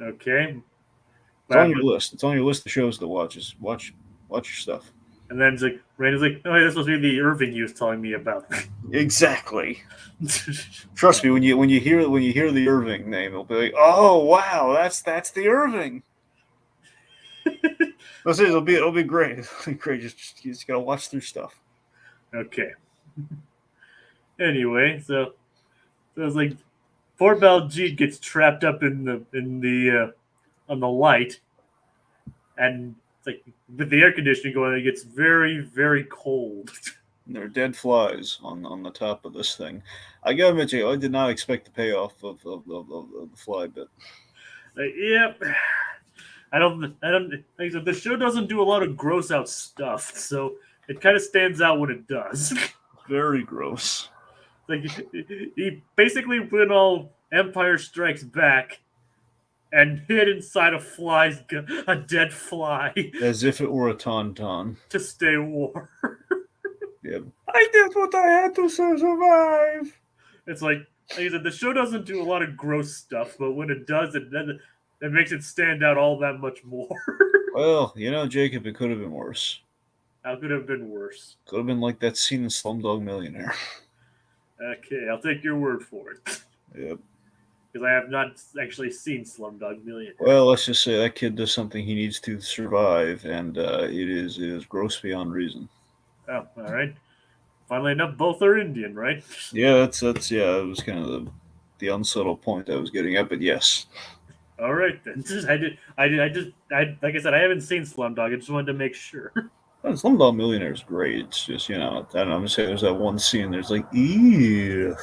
Okay. It's on your list. It's on your list of shows to watch. Just watch your stuff. And then it's like Raina's like, "Oh, this was the Irving you was telling me about." Exactly. Trust me, when you hear the Irving name, it'll be like, "Oh wow, that's the Irving." It'll be great. It'll be great. You just gotta watch through stuff. Okay. Anyway, so it's like poor Baljeet gets trapped up in the on the light, and it's like with the air conditioning going, it gets very, very cold. There are dead flies on the top of this thing. I gotta admit, I did not expect the payoff of the fly bit. Yep. I don't. Like I said, the show doesn't do a lot of gross out stuff, so it kind of stands out when it does. Very gross. Like he basically went all Empire Strikes Back and hid inside a dead fly, as if it were a tauntaun to stay warm. Yep. I did what I had to survive. It's like I said, the show doesn't do a lot of gross stuff, but when it does, it makes it stand out all that much more. Well, Jacob, it could have been worse. How could it have been worse? Could have been like that scene in Slumdog Millionaire. Okay, I'll take your word for it. Yep. Because I have not actually seen Slumdog Millionaire. Well, let's just say that kid does something he needs to survive, and it is gross beyond reason. Oh, all right. Funnily enough, both are Indian, right? Yeah, that's it was kind of the unsubtle point I was getting at, but yes. All right then. Like I said, I haven't seen Slumdog. I just wanted to make sure. Well, Slumdog Millionaire is great. It's just, I don't know, I'm just saying there's that one scene there's like, ew.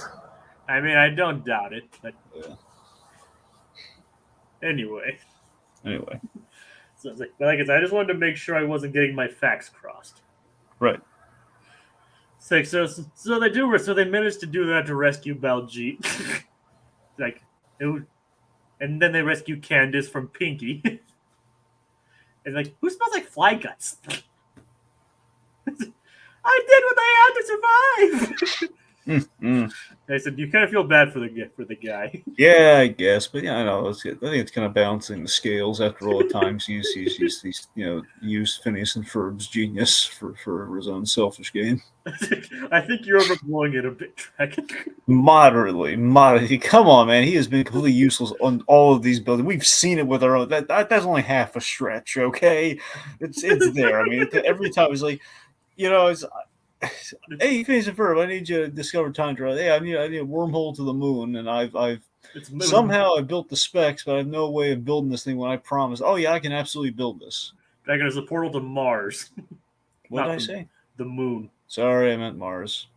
I mean, I don't doubt it, but yeah. Anyway. So it's like I said, I just wanted to make sure I wasn't getting my facts crossed. Right. So they managed to do that to rescue Baljeet. like it would, and then they rescue Candace from Pinky. And like, who smells like fly guts? I did what I had to survive. I said, you kind of feel bad for the guy. Yeah, I guess, but yeah, I know. I think it's kind of balancing the scales after all the times he's used Phineas and Ferb's genius for his own selfish gain. I think you're overblowing it a bit, Dragon. Moderately. Come on, man. He has been completely useless on all of these buildings. We've seen it with our own. That's only half a stretch, okay? It's there. I mean, every time it's like, it's. Hey, Phineas and Ferb, I need you to discover time travel. Hey, I need a wormhole to the moon, and I've somehow I built the specs, but I have no way of building this thing when I promised. Oh yeah, I can absolutely build this. Dragon is a portal to Mars. What did I say? The moon. Sorry, I meant Mars.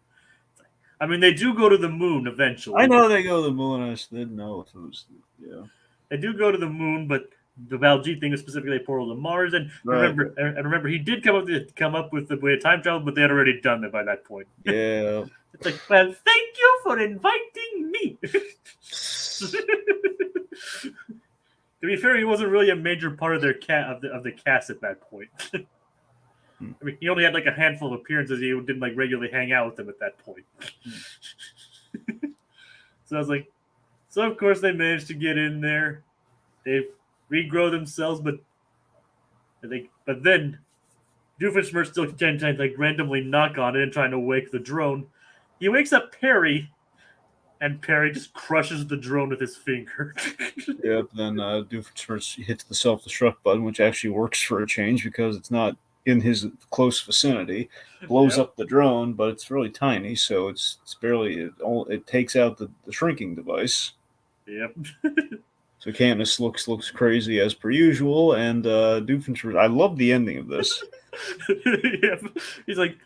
I mean, they do go to the moon eventually. I know they go to the moon. I just didn't know if it was. Yeah. They do go to the moon, but the Baljeet thing is specifically a portal to Mars. And Right. remember, he did come up with the way of time travel, but they had already done it by that point. Yeah. It's like, well, thank you for inviting me. To be fair, he wasn't really a major part of their of the cast at that point. I mean, he only had like a handful of appearances. He didn't like regularly hang out with them at that point. So I was like, so of course they managed to get in there. They regrow themselves, but then Doofenshmirtz still trying to like randomly knock on it and trying to wake the drone. He wakes up Perry, and Perry just crushes the drone with his finger. Yep. Then Doofenshmirtz hits the self-destruct button, which actually works for a change because it's not in his close vicinity. Blows up the drone, but it's really tiny, so it's barely it takes out the shrinking device. Yep. So Candace looks crazy as per usual, and Doofenshmirtz. I love the ending of this. Yep. He's like,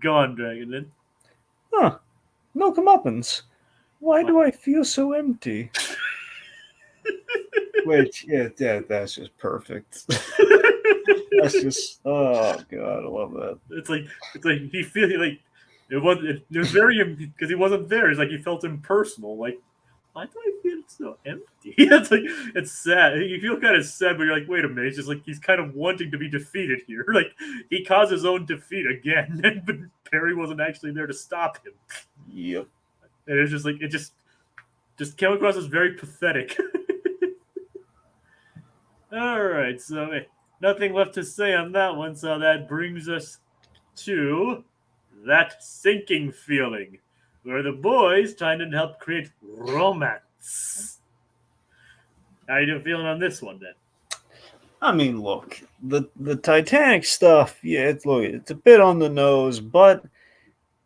go on, Dragon. Then. Huh. No comeuppance. Why do I feel so empty? Which, yeah, that's just perfect. That's just, oh god, I love that. It's like he feels like it was very because he wasn't there. It's like he felt impersonal. Like, why do I feel so empty? It's like it's sad. You feel kind of sad, but you're like, wait a minute. It's just like he's kind of wanting to be defeated here. Like he caused his own defeat again, but Perry wasn't actually there to stop him. Yep. And it's just like it just came across as very pathetic. All right, so nothing left to say on that one. So that brings us to that sinking feeling, where the boys trying to help create romance. How you feeling on this one, then? I mean, look, the Titanic stuff. Yeah, it's a bit on the nose, but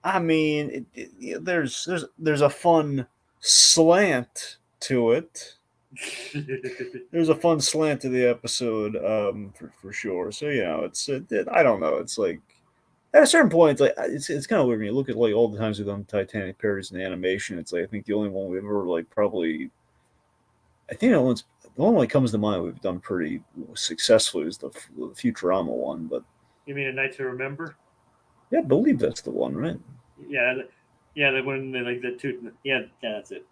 I mean, there's a fun slant to it. There's a fun slant to the episode, for sure. So it's I don't know. It's like at a certain point, it's kind of weird when you look at like all the times we've done Titanic parodies in animation. It's like I think the only one we've ever like probably, I think the one that comes to mind we've done pretty successfully is the Futurama one. But you mean A Night to Remember? Yeah, I believe that's the one, right? Yeah. The one they like the two. Yeah, that's it.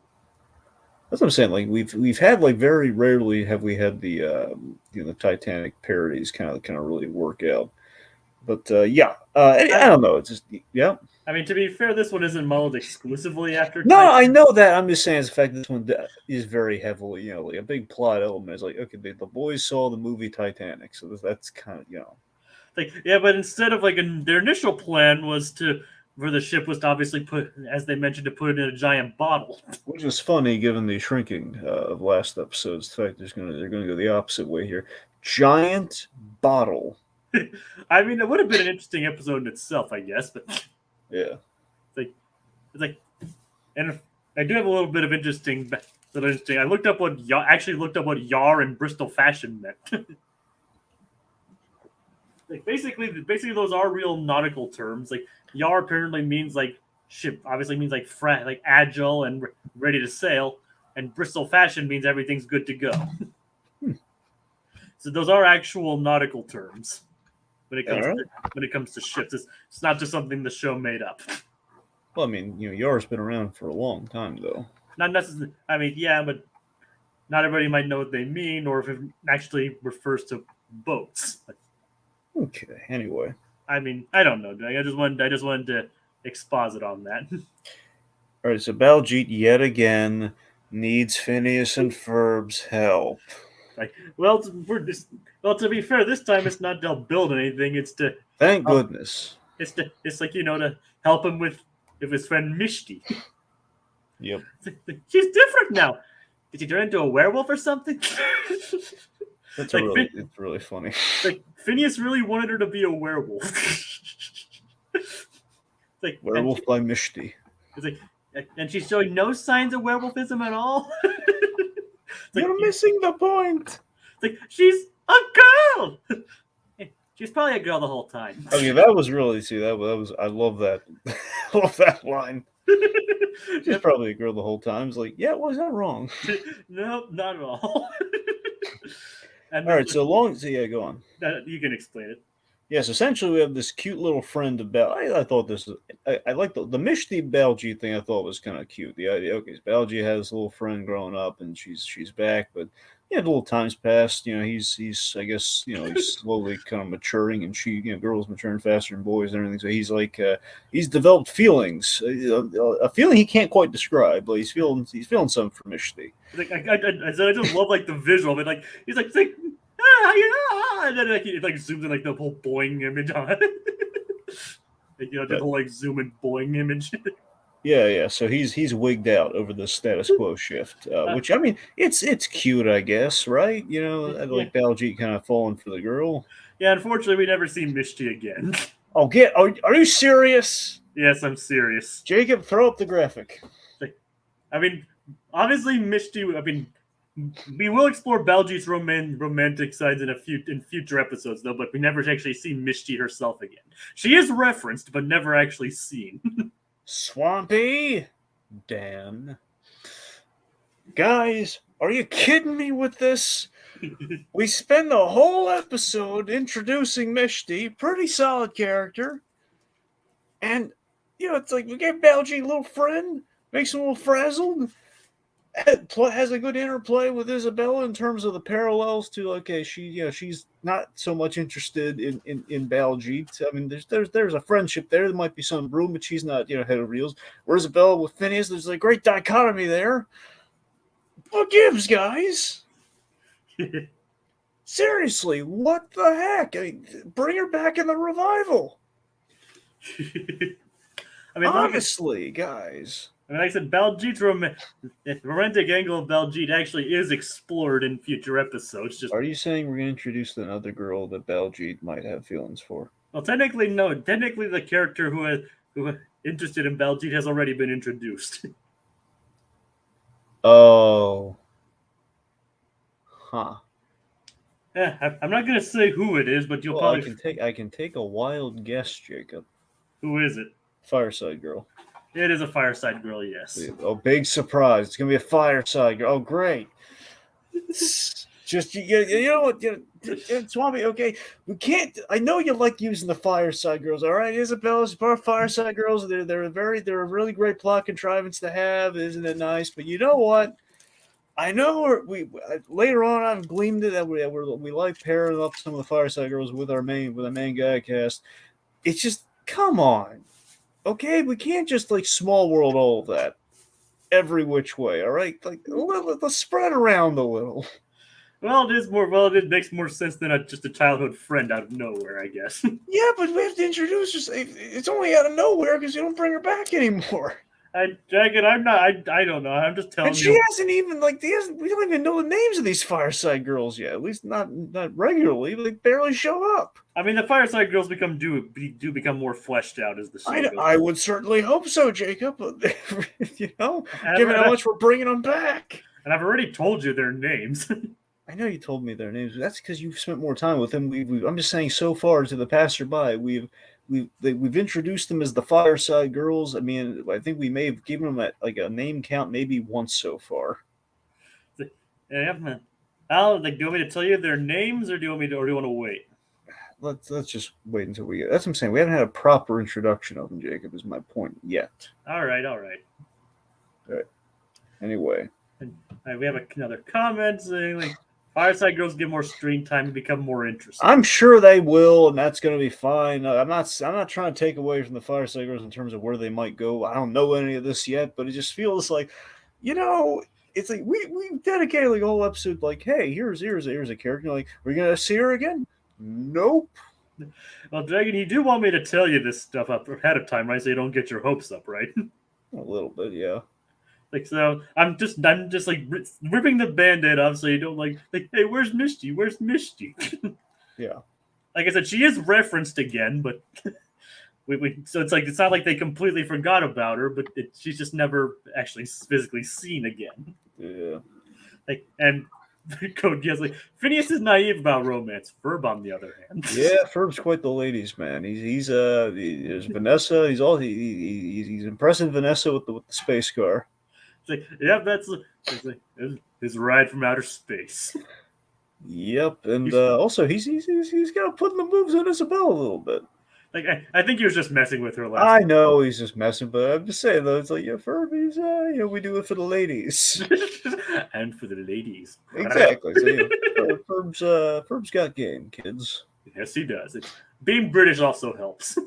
That's what I'm saying. Like we've had like very rarely have we had the the Titanic parodies kind of really work out. But I don't know. It's just yeah. I mean, to be fair, this one isn't modeled exclusively after. No, Titanic. I know that. I'm just saying the fact that this one is very heavily, like a big plot element. Is like okay, the boys saw the movie Titanic, so that's kind of like yeah, but instead of like their initial plan was for the ship was to obviously put, as they mentioned, to put it in a giant bottle. Which is funny given the shrinking of last episode's. The fact they're going to go the opposite way here. Giant bottle. I mean, it would have been an interesting episode in itself, I guess, but yeah, it's like, and I do have a little bit of interesting. I looked up what Yar and Bristol Fashion meant. Like basically those are real nautical terms. Like Yar apparently means like ship, obviously means like like agile and ready to sail, and Bristol Fashion means everything's good to go. So those are actual nautical terms when it comes to ships. It's not just something the show made up. Well, I mean, Yar's been around for a long time, though. Not necessarily. I mean, yeah, but not everybody might know what they mean, or if it actually refers to boats. Okay. Anyway. I mean, I don't know. I just wanted to exposit on that. All right. So Baljeet yet again needs Phineas and Ferb's help. Like, well, to be fair, this time it's not to build anything. It's to Thank help. goodness. It's like to help him with his friend Mishti. Yep. She's different now. Did she turn into a werewolf or something? That's like, it's really funny. Like Phineas really wanted her to be a werewolf. Like Werewolf by Mishti. It's like, and she's showing no signs of werewolfism at all. You're missing the point. It's like she's a girl. She's probably a girl the whole time. Okay, that was really that was I love that. I love that line. She's probably a girl the whole time. It's like, yeah, well, is that wrong? Nope, not at all. All right, so yeah, go on. You can explain it. Yes, essentially we have this cute little friend of I thought this was I like the Mishti Baljeet thing. I thought was kind of cute. The idea, okay, so Baljeet has this little friend growing up, and she's back, but yeah, the little times passed. He's I guess he's slowly kind of maturing, and girls maturing faster than boys and everything. So he's like he's developed feelings, a feeling he can't quite describe, but he's feeling something for Mishti. Like I just love like the visual of it. Like he's like and then it zooms in like the whole boing image on it. The whole like zoom in boing image. Yeah. So he's wigged out over the status quo shift, which I mean, it's cute, I guess, right? Like Baljeet kind of falling for the girl. Yeah, unfortunately, we never see Mishti again. Oh, are you serious? Yes, I'm serious. Jacob, throw up the graphic. I mean, obviously, Mishti. I mean, we will explore Baljeet's romantic sides in future episodes, though. But we never actually see Mishti herself again. She is referenced, but never actually seen. Swampy, Dan. Guys, are you kidding me with this? We spend the whole episode introducing Mishti, pretty solid character, and it's like we gave Baljeet a little friend, makes him a little frazzled, has a good interplay with Isabella in terms of the parallels to she's not so much interested in Baljeet. I mean, there's a friendship there. There might be some room, but she's not head over heels. Whereas Isabella with Phineas, there's a great dichotomy there. What gives, guys? Seriously, what the heck? I mean, bring her back in the revival. I mean, honestly, guys. I mean, like I said, Baljeet's the romantic angle of Baljeet actually is explored in future episodes. Are you saying we're going to introduce another girl that Baljeet might have feelings for? Well, technically, no. Technically, the character who is interested in Baljeet has already been introduced. Oh. Huh. Yeah, I'm not going to say who it is, but you'll probably... I can take a wild guess, Jacob. Who is it? Fireside Girl. It is a Fireside Girl, yes. Oh, big surprise. It's going to be a Fireside Girl. Oh, great. Just, you know what, Swami, okay, we can't, I know you like using the Fireside Girls, all right? Isabella's part of Fireside Girls. They're a really great plot contrivance to have. Isn't it nice? But you know what? I know later on I've gleamed it that we like pairing up some of the Fireside Girls with our main guy cast. It's just, come on. Okay, we can't just small world all of that every which way, all right? Let's spread around a little. Well, it makes more sense than just a childhood friend out of nowhere, I guess. Yeah, but we have to introduce her. It's only out of nowhere because you don't bring her back anymore. Jacket, I'm not. I don't know. I'm just telling you. And she hasn't even we don't even know the names of these Fireside Girls yet. At least not regularly. They barely show up. I mean, the Fireside Girls do become more fleshed out as the show goes. I would certainly hope so, Jacob. Given how much we're bringing them back. And I've already told you their names. I know you told me their names. That's because you've spent more time with them. I'm just saying, so far to the passerby, we've introduced them as the Fireside Girls. I mean, I think we may have given them a name count maybe once so far. Yeah, man. Do you want me to tell you their names, or do you want to wait? Let's just wait until we get. That's what I'm saying. We haven't had a proper introduction of them, Jacob. Is my point yet? All right. Anyway. And we have another comment saying, like, Fireside Girls get more screen time and become more interesting. I'm sure they will, and that's going to be fine. I'm not trying to take away from the Fireside Girls in terms of where they might go. I don't know any of this yet, but it just feels like, it's like we dedicated like a whole episode, like, hey, here's a character. Like, we're gonna see her again? Nope. Well, Dragon, you do want me to tell you this stuff up ahead of time, right? So you don't get your hopes up, right? A little bit, yeah. Like, so I'm just like ripping the band-aid off so you don't like, hey, where's Misty? Where's Misty? Yeah. Like I said, she is referenced again, but so it's not like they completely forgot about her, but she's just never actually physically seen again. Yeah. Like, and Code Geass, like, Phineas is naive about romance. Ferb, on the other hand, yeah, Ferb's quite the ladies' man. He's there's Vanessa. He's impressing Vanessa with the space car. It's like, yeah, it's like his ride from outer space. Yep, and also he's got to put the moves on Isabel a little bit. Like, I think he was just messing with her last I know he's just messing, but I'm just saying though, it's like, yeah, Ferb, he's we do it for the ladies. And for the ladies. Exactly. So Ferb's got game, kids. Yes, he does. Being British also helps.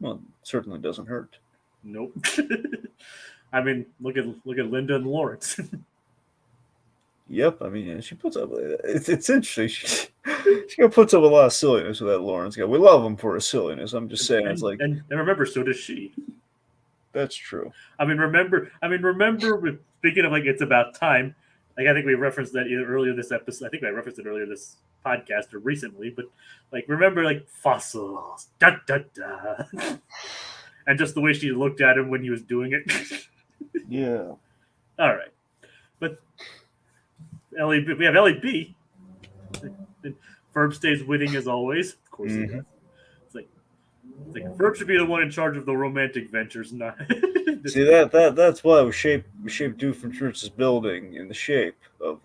Well, it certainly doesn't hurt. Nope. I mean, look at Linda and Lawrence. Yep, I mean, she puts up. It's interesting. She puts up a lot of silliness with that Lawrence guy. We love him for his silliness. I'm just saying, it's like, and remember, so does she. That's true. I mean, remember. Speaking of, like, it's about time. Like, I think we referenced that either earlier this episode. I think I referenced it earlier this podcast or recently. But, like, remember, like, fossils, da da da, and just the way she looked at him when he was doing it. Yeah. All right, but we have LEB. Ferb stays winning as always. Of course, he does. It's like Ferb should be the one in charge of the romantic ventures, not. See that's why we shaped Doofenshmirtz's building in the shape of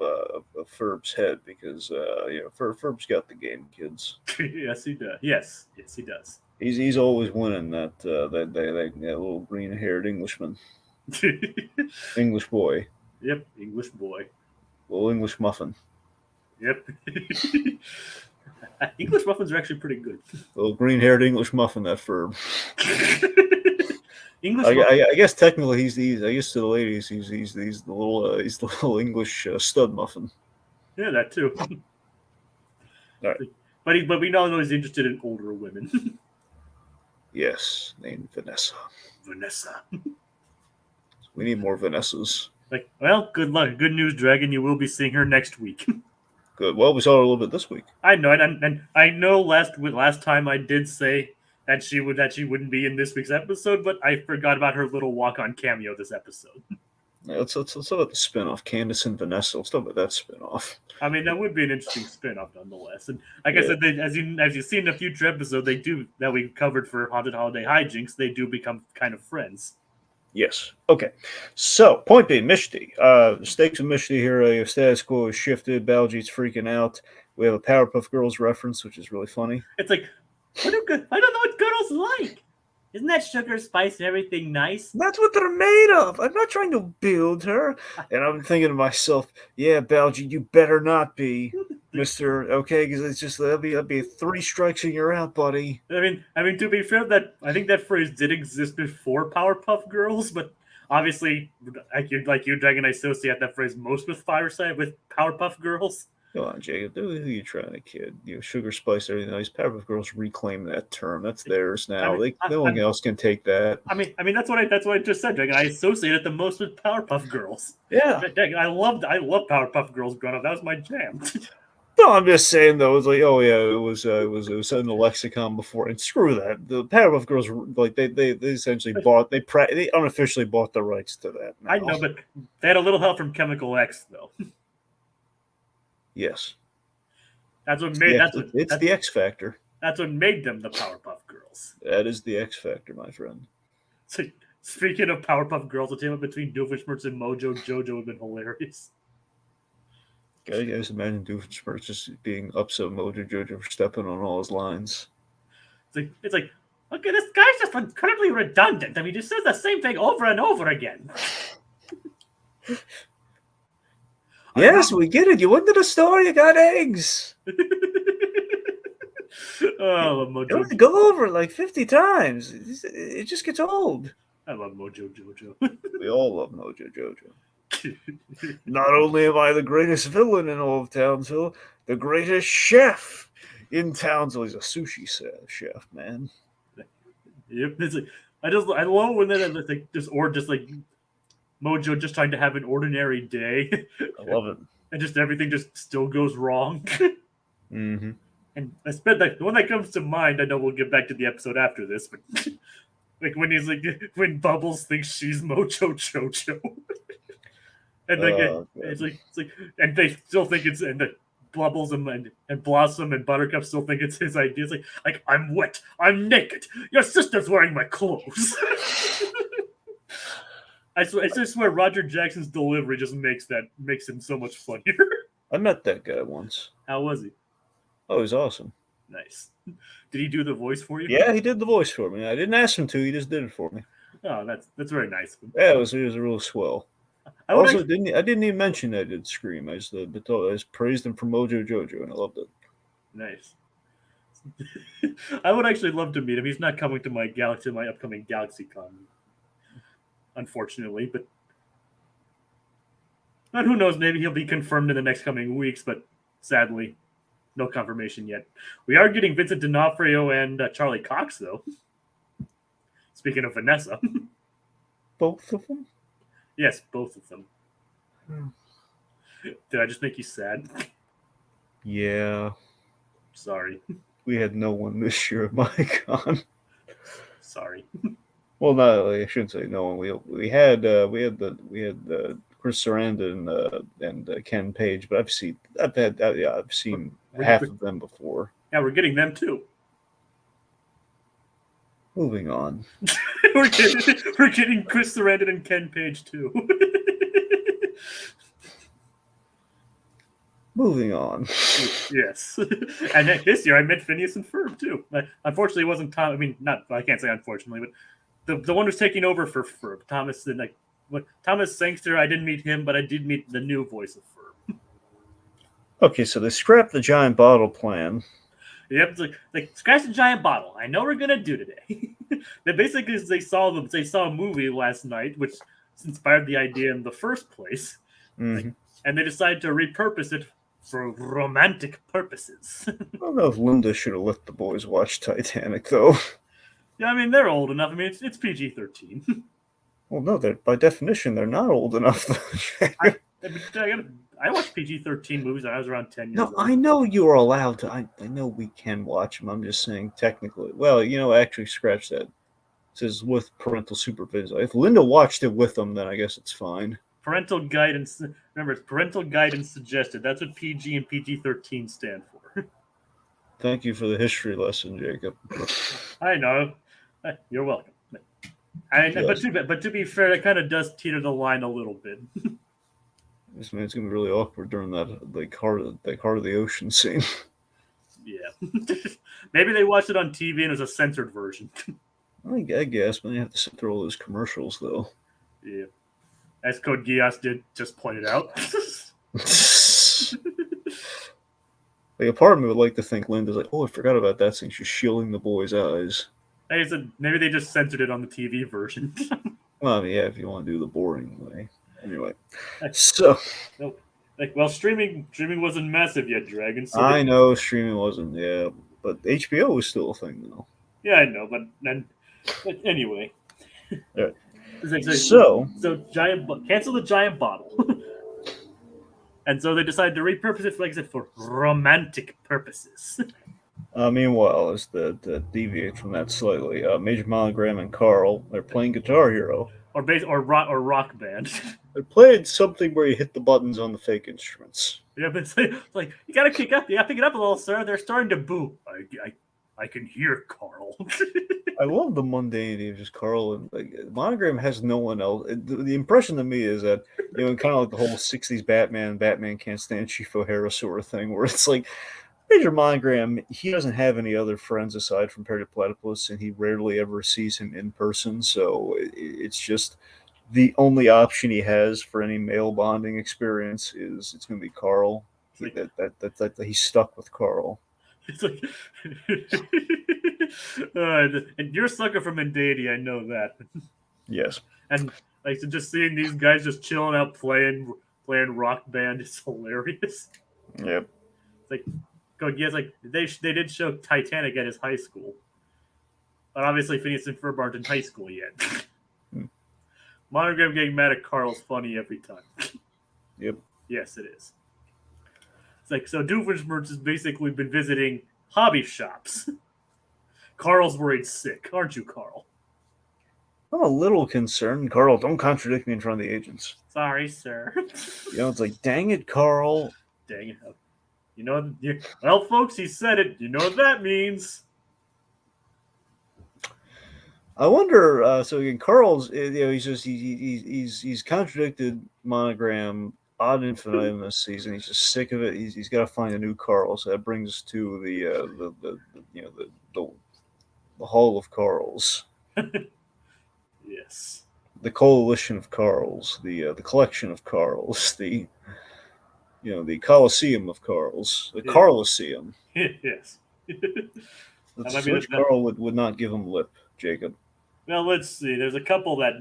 Ferb's head, because Ferb's got the game, kids. Yes, he does. Yes, he does. He's always winning that little green-haired Englishman. English boy. Yep, English boy. Little English muffin. Yep. English muffins are actually pretty good. Little green-haired English muffin, that Ferb. English. I guess technically I guess to the ladies he's the little English stud muffin. Yeah, that too. All right. But we all know he's interested in older women. Yes, named Vanessa. We need more Vanessas. Like, well, good luck. Good news, Dragon. You will be seeing her next week. Good. Well, we saw her a little bit this week. I know, and I know last time I did say that she wouldn't be in this week's episode, but I forgot about her little walk-on cameo this episode. Yeah, let's talk about the spinoff, Candace and Vanessa. Let's talk about that spinoff. I mean, that would be an interesting spinoff, nonetheless. And like I said, as you've seen in a future episode, they do that we covered for Haunted Holiday Hijinks. They do become kind of friends. Yes. Okay. So, point being, Mishti. The stakes of Mishti here, status quo is shifted. Baljeet's freaking out. We have a Powerpuff Girls reference, which is really funny. It's like, I don't know what girls like. Isn't that sugar, spice, and everything nice? That's what they're made of. I'm not trying to build her. And I'm thinking to myself, yeah, Baljeet, you better not be, Mr. Okay, because it's just that'll be 3 strikes and you're out, buddy. I mean, to be fair, I think that phrase did exist before Powerpuff Girls, but obviously, like you, Dragon, I associate that phrase most with Powerpuff Girls. Come on, Jacob. Who are you trying to kid? Sugar, spice, everything nice. Powerpuff Girls reclaim that term. That's theirs now. No one else can take that. I mean, that's what I just said, Dragon. I associate it the most with Powerpuff Girls. Yeah, Dragon, I loved Powerpuff Girls growing up. That was my jam. No, I'm just saying though. It's like, oh yeah, it was in the lexicon before. And screw that. The Powerpuff Girls, like they essentially they unofficially bought the rights to that. Now. I know, but they had a little help from Chemical X though. Yes, that's what made it's the X Factor. That's what made them the Powerpuff Girls. That is the X Factor, my friend. So, speaking of Powerpuff Girls, the team up between Doofenshmirtz and Mojo Jojo would have been hilarious. Guys, imagine Doofenshmirtz just being upset with Mojo Jojo for stepping on all his lines. It's like, okay, this guy's just incredibly redundant. I mean, he just says the same thing over and over again. Yes, we get it. You went to the store, you got eggs. Oh, I love You Mojo. don't have to go over it like 50 times. It just gets old. I love Mojo Jojo. We all love Mojo Jojo. Not only am I the greatest villain in all of Townsville, the greatest chef in Townsville. He's a sushi chef, man. Yep, it's like I love when it's like just like Mojo just trying to have an ordinary day, I love it. and just everything just still goes wrong. Mm-hmm. And I spent like the one that comes to mind. I know we'll get back to the episode after this, but like when he's like when Bubbles thinks she's Mojo Jojo, and like it's like and they still think it's and the Bubbles and Blossom and Buttercup still think it's his idea. It's like I'm wet, I'm naked, your sister's wearing my clothes. I just swear Roger Jackson's delivery just makes him so much funnier. I met that guy once. How was he? Oh, he's awesome. Nice. Did he do the voice for you? Yeah, he did the voice for me. I didn't ask him to. He just did it for me. Oh, that's very nice. Yeah, it was a real swell. I didn't even mention that I did Scream. I just praised him for Mojo Jojo, and I loved it. Nice. I would actually love to meet him. He's not coming to my upcoming GalaxyCon, unfortunately. But who knows? Maybe he'll be confirmed in the next coming weeks. But sadly, no confirmation yet. We are getting Vincent D'Onofrio and Charlie Cox, though. Speaking of Vanessa. Both of them? Yes, both of them. Did I just make you sad? Yeah. Sorry. We had no one this year at my con. Sorry. Well, no, I shouldn't say no one. We had Chris Sarandon and Ken Page, but I've seen half of them before. Yeah, we're getting them too. Moving on. we're getting Chris Sarandon and Ken Page too. Moving on. Yes. And this year I met Phineas and Ferb too. Unfortunately, it wasn't Tom. I mean, I can't say unfortunately, but the one who's taking over for Ferb, Thomas Sangster. I didn't meet him, but I did meet the new voice of Ferb. Okay, so they scrapped the giant bottle plan. Yep, it's like scratch the giant bottle. I know what we're gonna do today. they saw a movie last night, which inspired the idea in the first place, Mm-hmm. and they decided to repurpose it for romantic purposes. I don't know if Linda should have let the boys watch Titanic, though. Yeah, I mean they're old enough. I mean it's PG-13. Well, no, by definition they're not old enough. I watched PG-13 movies when I was around 10 years old. I know you are allowed to. I know we can watch them. I'm just saying technically. Well, actually scratch that. It says with parental supervision. If Linda watched it with them, then I guess it's fine. Parental guidance. Remember, it's parental guidance suggested. That's what PG and PG-13 stand for. Thank you for the history lesson, Jacob. I know. You're welcome. Yes. But to be fair, it kind of does teeter the line a little bit. This man's gonna be really awkward during that heart of the ocean scene. Yeah. Maybe they watched it on TV and it was a censored version. I guess, but you have to sit through all those commercials, though. Yeah. As Code Geass did just pointed out. A part of me would like to think Linda's like, oh, I forgot about that scene. She's shielding the boy's eyes. Hey, so maybe they just censored it on the TV version. Well, I mean, yeah, if you want to do the boring way. Anyway, so streaming wasn't massive yet, Dragon. So I know streaming wasn't, yeah, but HBO was still a thing, though. Yeah, I know, but anyway. Right. So cancel the giant bottle, and so they decided to repurpose it, like I said, for romantic purposes. Meanwhile, as to deviate from that slightly, Major Monogram and Carl, they're playing Guitar Hero. Or rock band. They're playing something where you hit the buttons on the fake instruments. Yeah, but it's like you gotta pick it up a little, sir. They're starting to boo. I can hear Carl. I love the mundanity of just Carl, and Monogram has no one else. The impression to me is that kind of like the whole '60s Batman can't stand Chief O'Hara sort of thing, where it's like Major Monogram, he doesn't have any other friends aside from Perry the Platypus, and he rarely ever sees him in person. So it's just the only option he has for any male bonding experience is it's going to be Carl. Like, He's stuck with Carl. it's like, and you're a sucker for Mendadia, I know that. Yes. And like so just seeing these guys just chilling out playing Rock Band is hilarious. Yep. It's like, yes, like they did show Titanic at his high school, but obviously Phineas and Ferb aren't in high school yet. Monogram getting mad at Carl's funny every time. Yep. Yes, it is. It's like, so Doofenshmirtz has basically been visiting hobby shops. Carl's worried sick, aren't you, Carl? I'm a little concerned. Carl, don't contradict me in front of the agents. Sorry, sir. It's like, dang it, Carl. Dang it. You know, well, folks, he said it. You know what that means. I wonder. So again, Carl's, he's contradicted Monogram ad infinitum this season. He's just sick of it. He's got to find a new Carl. So that brings us to the Hall of Carls. Yes. The coalition of Carls, the collection of Carls, the Colosseum of Carls, the Carlosseum. Yes. Which Carl would not give him lip, Jacob? Well, let's see. There's a couple that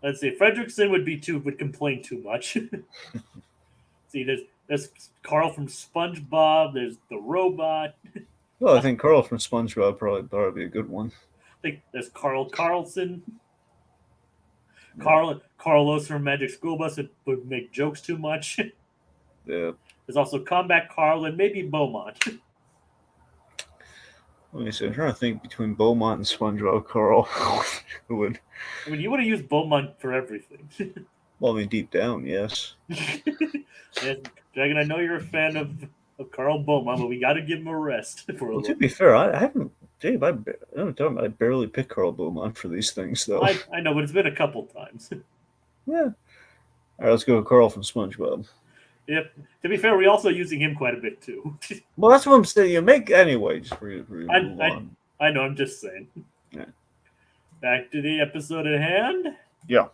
let's see. Fredrickson would complain too much. See, there's Carl from SpongeBob. There's the robot. Well, I think Carl from SpongeBob probably be a good one. I think there's Carl Carlson. Carlos from Magic School Bus would make jokes too much. Yeah. There's also Combat Carl and maybe Beaumont. Let me see. I'm trying to think between Beaumont and SpongeBob Carl. Who would? I mean, you want to use Beaumont for everything. Well, I mean, deep down, yes. Yes, Dragon, I know you're a fan of Carl Beaumont, but we got to give him a rest for a little. To be fair, I haven't. Dave, I barely pick Carl Beaumont for these things, though. I know, but it's been a couple times. Yeah. All right, let's go with Carl from SpongeBob. Yep. To be fair, we're also using him quite a bit too. Well, that's what I'm saying. You make anyway. Just for you move on. I know. I'm just saying. Yeah. Back to the episode at hand. Yeah.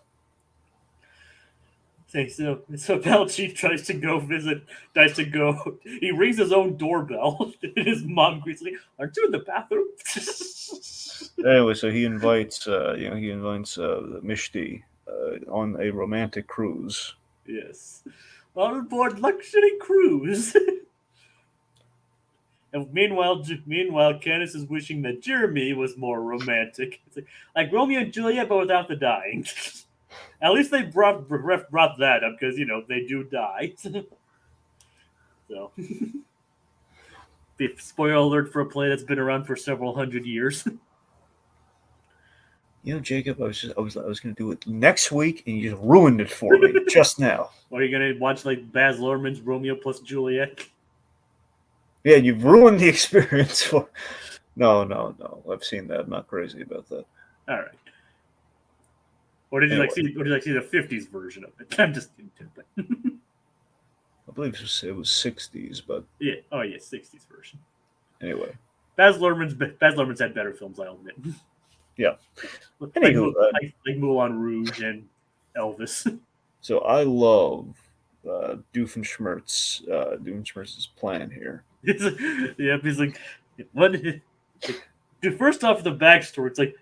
So Baljeet tries to go. He rings his own doorbell. And his mom greets like, "Aren't you in the bathroom?" Anyway, so he invites Mishti on a romantic cruise. Yes, on board luxury cruise. And meanwhile, Candace is wishing that Jeremy was more romantic. It's like Romeo and Juliet, but without the dying. At least they brought that up because they do die. So, spoiler alert for a play that's been around for several hundred years. Jacob, I was going to do it next week, and you just ruined it for me just now. Or are you going to watch like Baz Luhrmann's Romeo plus Juliet? Yeah, you've ruined the experience for. No. I've seen that. I'm not crazy about that. All right. Or did you like see the 50s version of it? I'm just kidding. I believe it was 60s, but yeah. Oh yeah, 60s version. Anyway, Baz Luhrmann's had better films, I'll admit. Yeah. Anywho, like Moulin Rouge and Elvis. So I love Doofenshmirtz's plan here. Yeah, he's like, what? Dude, first off, the backstory. It's like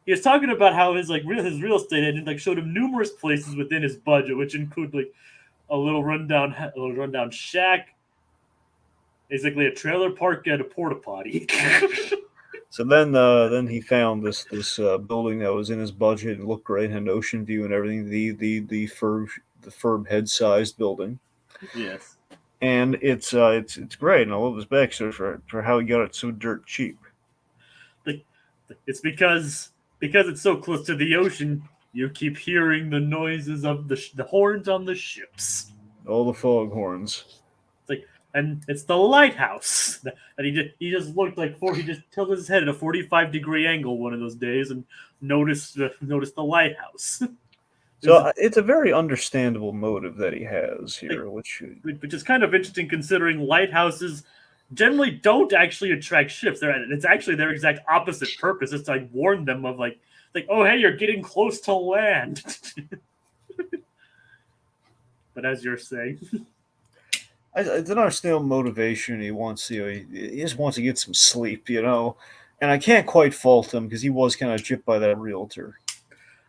he was talking about how his real estate agent showed him numerous places within his budget, which include like a little rundown shack, basically a trailer park and a porta potty. So then he found this building that was in his budget and looked great, had an ocean view and everything. The Ferb head-sized building. Yes. And it's great, and I love his backstory for how he got it so dirt cheap. It's because it's so close to the ocean, you keep hearing the noises of the horns on the ships. All the foghorns. And it's the lighthouse that he just looked like he just tilted his head at a 45-degree angle one of those days and noticed the lighthouse. So it's a very understandable motive that he has here, which is kind of interesting considering lighthouses generally don't actually attract ships. It's actually their exact opposite purpose. It's to like warn them of like oh hey, you're getting close to land. But as you're saying, I don't understand motivation. He wants he just wants to get some sleep, and I can't quite fault him because he was kind of gypped by that realtor.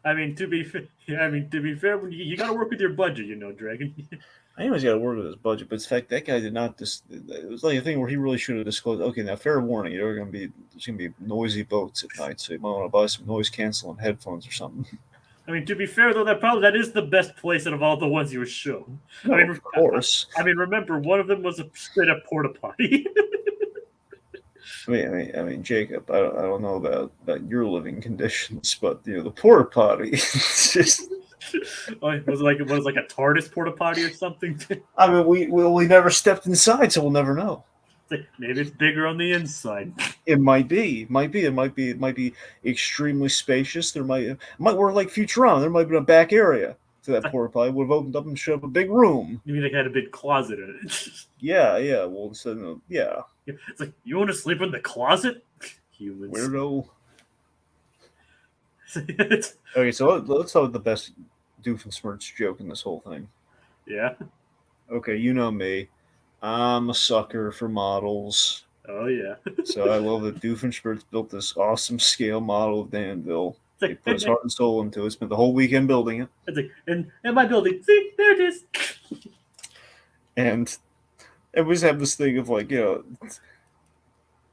I mean to be fair, you got to work with your budget, Dragon. I know he's got to work with his budget, but in fact, that guy did not. It was like a thing where he really should have disclosed. Okay, now fair warning, there's gonna be noisy boats at night, so you might want to buy some noise canceling headphones or something. I mean, to be fair though, that is the best place out of all the ones you were shown. No, of course. I mean, remember one of them was a straight up porta potty. I mean, Jacob. I don't know about your living conditions, but the porta potty. It's just. Was it like a TARDIS porta potty or something? I mean, we never stepped inside, so we'll never know. Maybe it's bigger on the inside. It might be. It might be extremely spacious. There might work like Futurama. There might be a back area to that porta potty. Would have opened up and showed up a big room. You mean they had a big closet in it? Yeah. Well, so, yeah. It's like, you want to sleep in the closet? Humans. Weirdo. Okay, so let's start with the best Doofenshmirtz joke in this whole thing. Yeah. Okay, you know me. I'm a sucker for models. Oh yeah. So I love that Doofenshmirtz built this awesome scale model of Danville. He put his heart and soul into it. Spent the whole weekend building it. It's like, in my building. See, there it is. And we just have this thing of like, of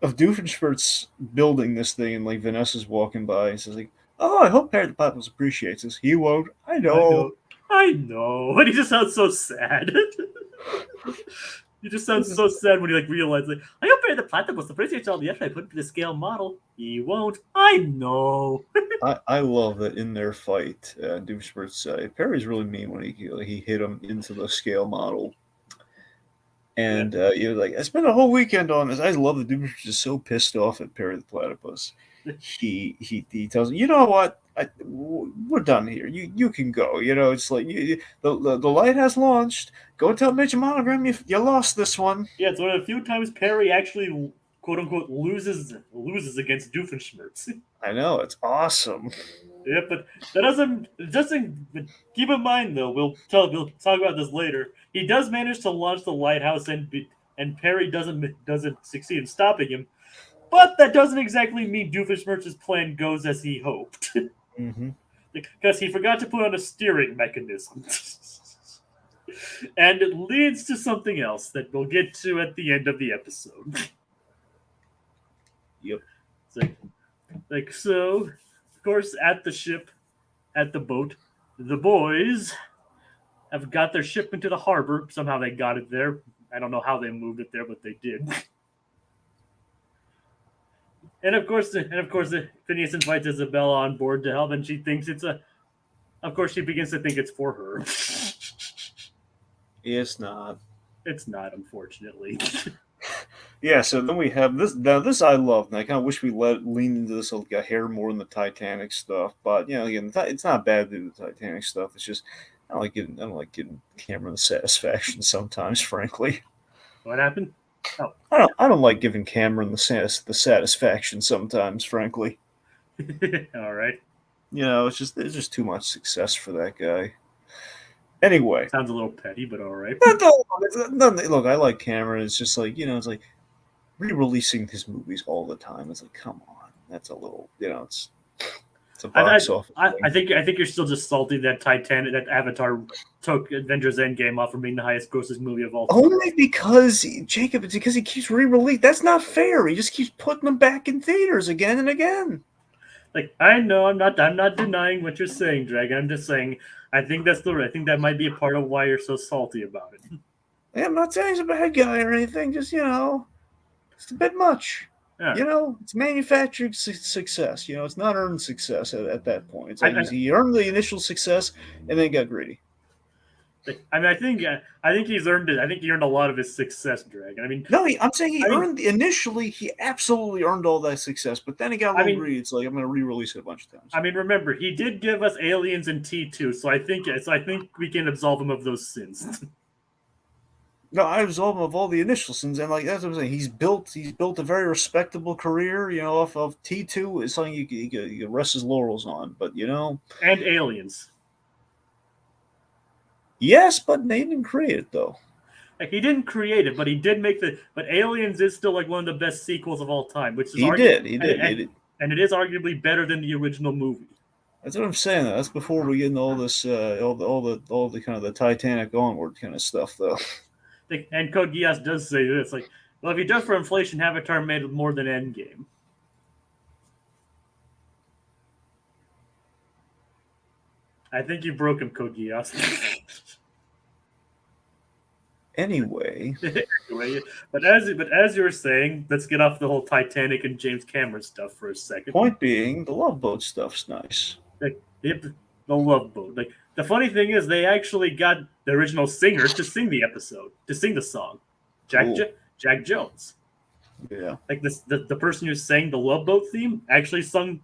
Doofenshmirtz building this thing, and like Vanessa's walking by and says like, "Oh, I hope Harry the Platypus appreciates this." He won't. I know. I know. And he just sounds so sad. He just sounds so sad when he realizes, I hope Harry the Platypus appreciates all the effort I put into the scale model. He won't. I know. I love that in their fight, Doofenshmirtz, Perry's really mean when he hit him into the scale model. And you're like, I spent a whole weekend on this. I love that Doofenshmirtz is so pissed off at Perry the Platypus. He tells him, you know what? We're done here. You can go. It's like the light has launched. Go tell Major Monogram you lost this one. Yeah, it's one of the few times Perry actually, quote unquote, loses against Doofenshmirtz. I know, it's awesome. Yeah, but that doesn't keep in mind though. We'll talk about this later. He does manage to launch the lighthouse, and Perry doesn't succeed in stopping him. But that doesn't exactly mean Doofenshmirtz's plan goes as he hoped. Mm-hmm. Because he forgot to put on a steering mechanism. And it leads to something else that we'll get to at the end of the episode. Yep. So, of course, at the ship, at the boat, the boys have got their ship into the harbor. Somehow they got it there. I don't know how they moved it there, but they did. And of course, Phineas invites Isabella on board to help, and she thinks of course, she begins to think it's for her. It's not. It's not, unfortunately. Yeah, so then we have this. Now, this I love, and I kind of wish we lean into this a hair more in the Titanic stuff. But again, it's not bad to do the Titanic stuff. It's just I don't like giving Cameron the satisfaction sometimes, frankly. What happened? Oh. I don't like giving Cameron the satisfaction sometimes, frankly. All right. It's just too much success for that guy. Anyway, sounds a little petty, but all right. Look, I like Cameron. It's just like it's like re-releasing his movies all the time. It's like, come on, that's a little, it's a box office. I think you're still just salty that Avatar took Avengers Endgame off from being the highest grossing movie of all time. Only because Jacob, it's because he keeps re-releasing. That's not fair. He just keeps putting them back in theaters again and again. I know, I'm not denying what you're saying, Dragon. I'm just saying I think that might be a part of why you're so salty about it. Yeah, I'm not saying he's a bad guy or anything. Just it's a bit much. Yeah. It's manufactured success. It's not earned success at that point. It's like he earned the initial success and then got greedy. I mean, I think he's earned it. I think he earned a lot of his success, Dragon. I mean, no, I'm saying initially. He absolutely earned all that success, but then he got a little greedy. It's like I'm going to re-release it a bunch of times. I mean, remember he did give us Aliens and T2, so I think we can absolve him of those sins. No, I absolve him of all the initial sins, and like that's what I'm saying. He's built a very respectable career, off of T2 is something you can rest his laurels on. But And Aliens. yes, but they didn't create it though. Like he didn't create it, but he did make the. But Aliens is still like one of the best sequels of all time, which is He did, he and, did. and, and it is arguably better than the original movie. That's what I'm saying. That's before we get into all this, all the kind of the Titanic onward kind of stuff, though. And Code Geass does say this, like, well, if you adjust for inflation, Avatar made more than Endgame. I think you broke him, Code Geass. Anyway, but as you were saying, let's get off the whole Titanic and James Cameron stuff for a second. point being, the Love Boat stuff's nice. The Love Boat. Like the funny thing is, they actually got the original singer to sing the song, Jack Jones. Yeah. Like the person who sang the Love Boat theme actually sung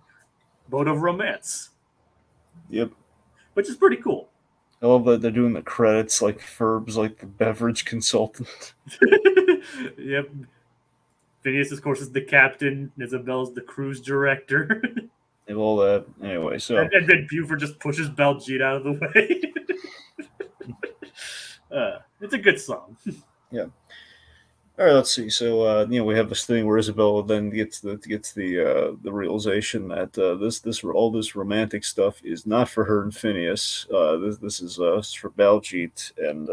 Boat of Romance. Yep. Which is pretty cool. I love that they're doing the credits like Ferb's like the beverage consultant. Yep. Phineas, of course, is the captain. Isabel's the cruise director. And all that. Anyway, so. And then Buford just pushes Baljeet out of the way. It's a good song. Yeah. All right, let's see. So we have this thing where Isabel then gets the realization that all this romantic stuff is not for her and Phineas. This is for Baljeet and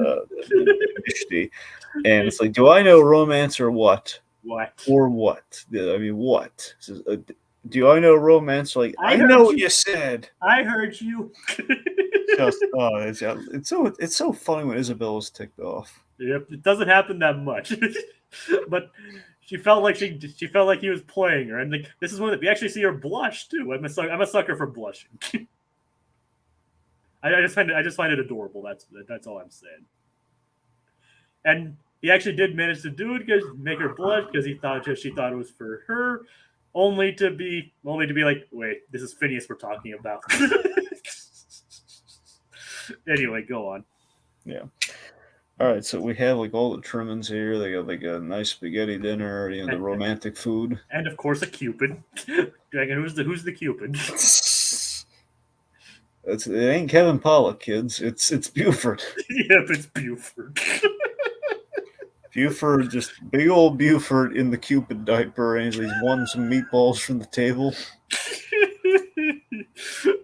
Mishti. And it's like, do I know romance or what? What? Or what? I mean, what? Says, do I know romance? Like, I know what you said. I heard you. It's so funny when Isabel is ticked off. Yep, it doesn't happen that much, but she felt like he was playing her, and like this is one that we actually see her blush too. I'm a sucker for blushing. I just find it adorable. That's all I'm saying. And he actually did manage to do it, because make her blush, because she thought it was for her, only to be like, wait, this is Phineas we're talking about. Anyway, go on. Yeah. All right, so we have like all the trimmings here. They got like a nice spaghetti dinner, the romantic food, and of course a Cupid. Dragon, who's the Cupid? It ain't Kevin Pollak, kids. It's Buford. Yep, it's Buford. Buford, just big old Buford in the Cupid diaper, and he's won some meatballs from the table.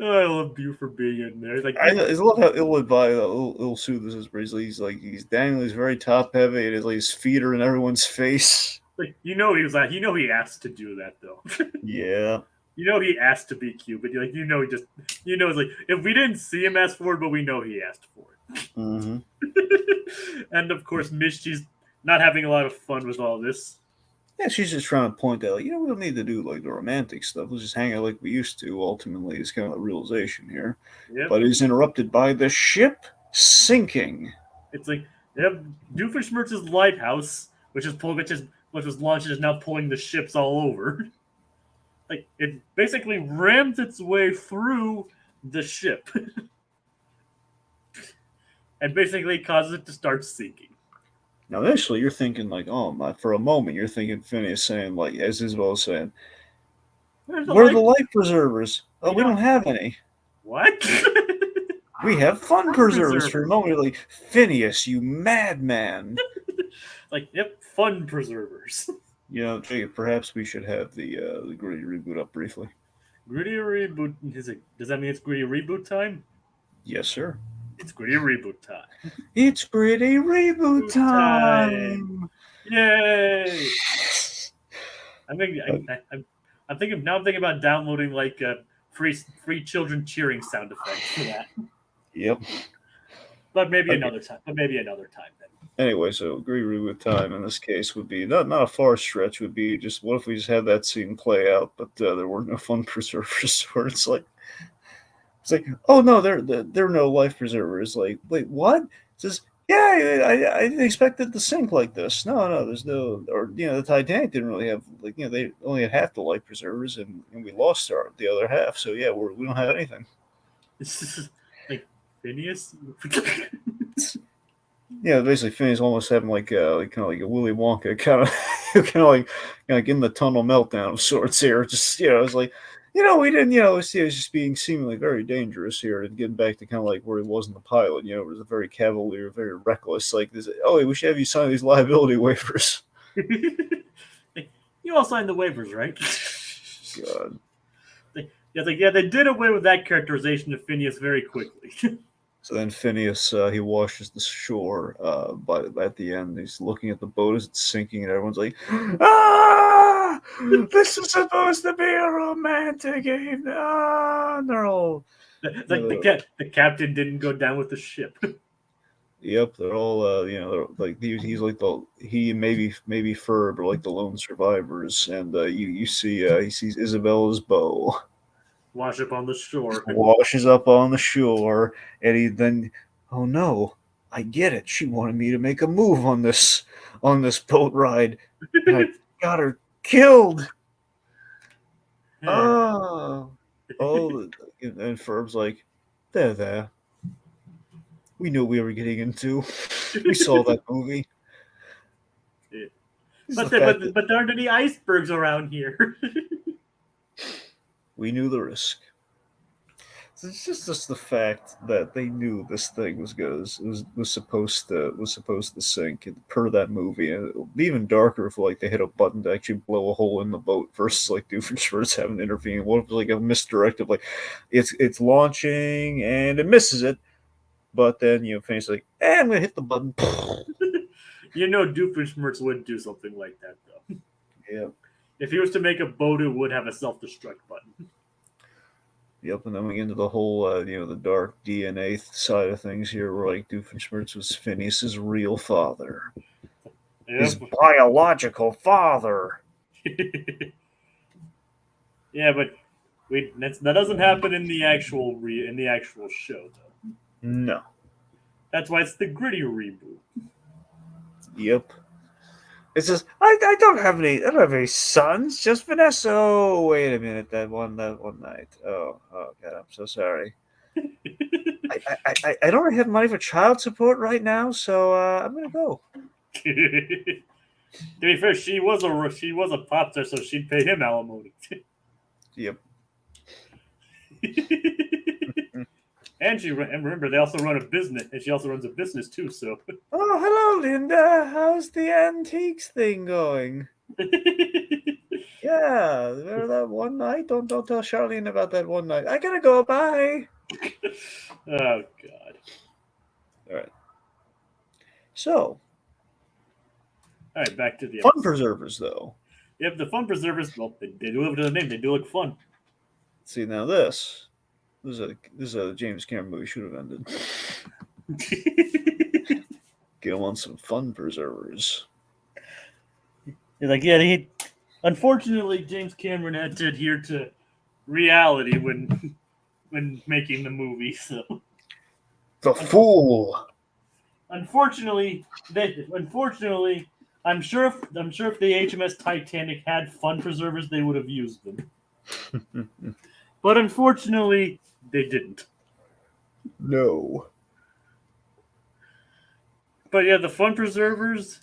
I love Buford being in there. Like, I love how ill-advised, ill-soothed this is. He's dangling, he's very top-heavy, and his feet are in everyone's face. Like, he asked to do that though. Yeah. He asked to be Cupid. It's like, if we didn't see him ask for it, but we know he asked for it. Mm-hmm. And of course, Mishti's not having a lot of fun with all this. Yeah, she's just trying to point out, we don't need to do like the romantic stuff. Let's just hang out like we used to. Ultimately, it's kind of a realization here. Yep. But is interrupted by the ship sinking. It's like, yep, Doofenshmirtz's lighthouse, which was launched, is now pulling the ships all over. Like, it basically rams its way through the ship. And basically causes it to start sinking. Now, initially, you're thinking, like, oh, my, for a moment, you're thinking Phineas saying, like, as Isabel was saying, where are the life preservers? Oh, we don't have any. What? We have fun preservers for a moment. You're like, Phineas, you madman. Like, yep, fun preservers. Jay, perhaps we should have the Gritty reboot up briefly. Gritty reboot? Does that mean it's Gritty reboot time? Yes, sir. It's Gritty reboot time. It's Gritty reboot time. Yay! I'm thinking about downloading like free children cheering sound effects for that. Yep. But maybe another time. Then. Anyway, so Gritty reboot time in this case would be not a far stretch. Would be just, what if we just had that scene play out, but there were no fun preservers, where it's like, oh no, there are no life preservers. Like, wait, what? It says, yeah, I didn't expect it to sink like this. No, there's no, or the Titanic didn't really have, like, they only had half the life preservers, and we lost the other half. So yeah, we don't have anything. It's just like Phineas. Yeah, basically Phineas almost having like kind of like a Willy Wonka kind of kind of in the tunnel meltdown of sorts here. Just it's like we didn't see it was just being seemingly very dangerous here and getting back to kind of like where he was in the pilot. It was a very cavalier, very reckless. Like this. Oh, we should have you sign these liability waivers. You all signed the waivers, right? God. Yeah, they did away with that characterization of Phineas very quickly. So then Phineas he washes the shore. But at the end, he's looking at the boat as it's sinking, and everyone's like, "Ah, this is supposed to be a romantic game." Ah, and they're all Like the captain didn't go down with the ship. Yep, they're all they're like he's like he maybe Ferb are like the lone survivors, and you see he sees Isabella's bow Wash up on the shore. washes up on the shore, and he then, oh no, I get it. She wanted me to make a move on this boat ride, and I got her killed. Oh, and Ferb's like, there. We knew what we were getting into. We saw that movie. Yeah. But there aren't any icebergs around here. We knew the risk. So it's just the fact that they knew this thing was supposed to sink per that movie, and it would be even darker if like they hit a button to actually blow a hole in the boat versus like Doofenshmirtz having to intervene. What if it was like a misdirected, like it's launching and it misses it, but then Finn's like, I'm gonna hit the button. Doofenshmirtz would do something like that though. Yeah. If he was to make a boat, it would have a self-destruct button. Yep, and then we get into the whole, the dark DNA side of things here, where like Doofenshmirtz was Phineas's real father, his biological father. Yeah, but that doesn't happen in the actual show though. No. That's why it's the gritty reboot. Yep. It's just I don't have any sons, just Vanessa. Oh, wait a minute, that one night. Oh God, I'm so sorry. I don't have money for child support right now, so I'm gonna go. To be fair, she was a pop star, so she'd pay him alimony. Yep. And remember, they also run a business, and she also runs a business too. So. Oh, hello, Linda. How's the antiques thing going? Yeah, remember that one night? Don't tell Charlene about that one night. I gotta go. Bye. Oh God. All right. So. All right, back to the fun preservers, though. Yep, the fun preservers. Well, they do live to the name. They do look fun. See, now this is a James Cameron movie should have ended. Get him on some fun preservers. Like, unfortunately, James Cameron had to adhere to reality when making the movie. So the fool. Unfortunately, I'm sure if the HMS Titanic had fun preservers, they would have used them. But unfortunately, they didn't. No. But yeah, the fun preservers.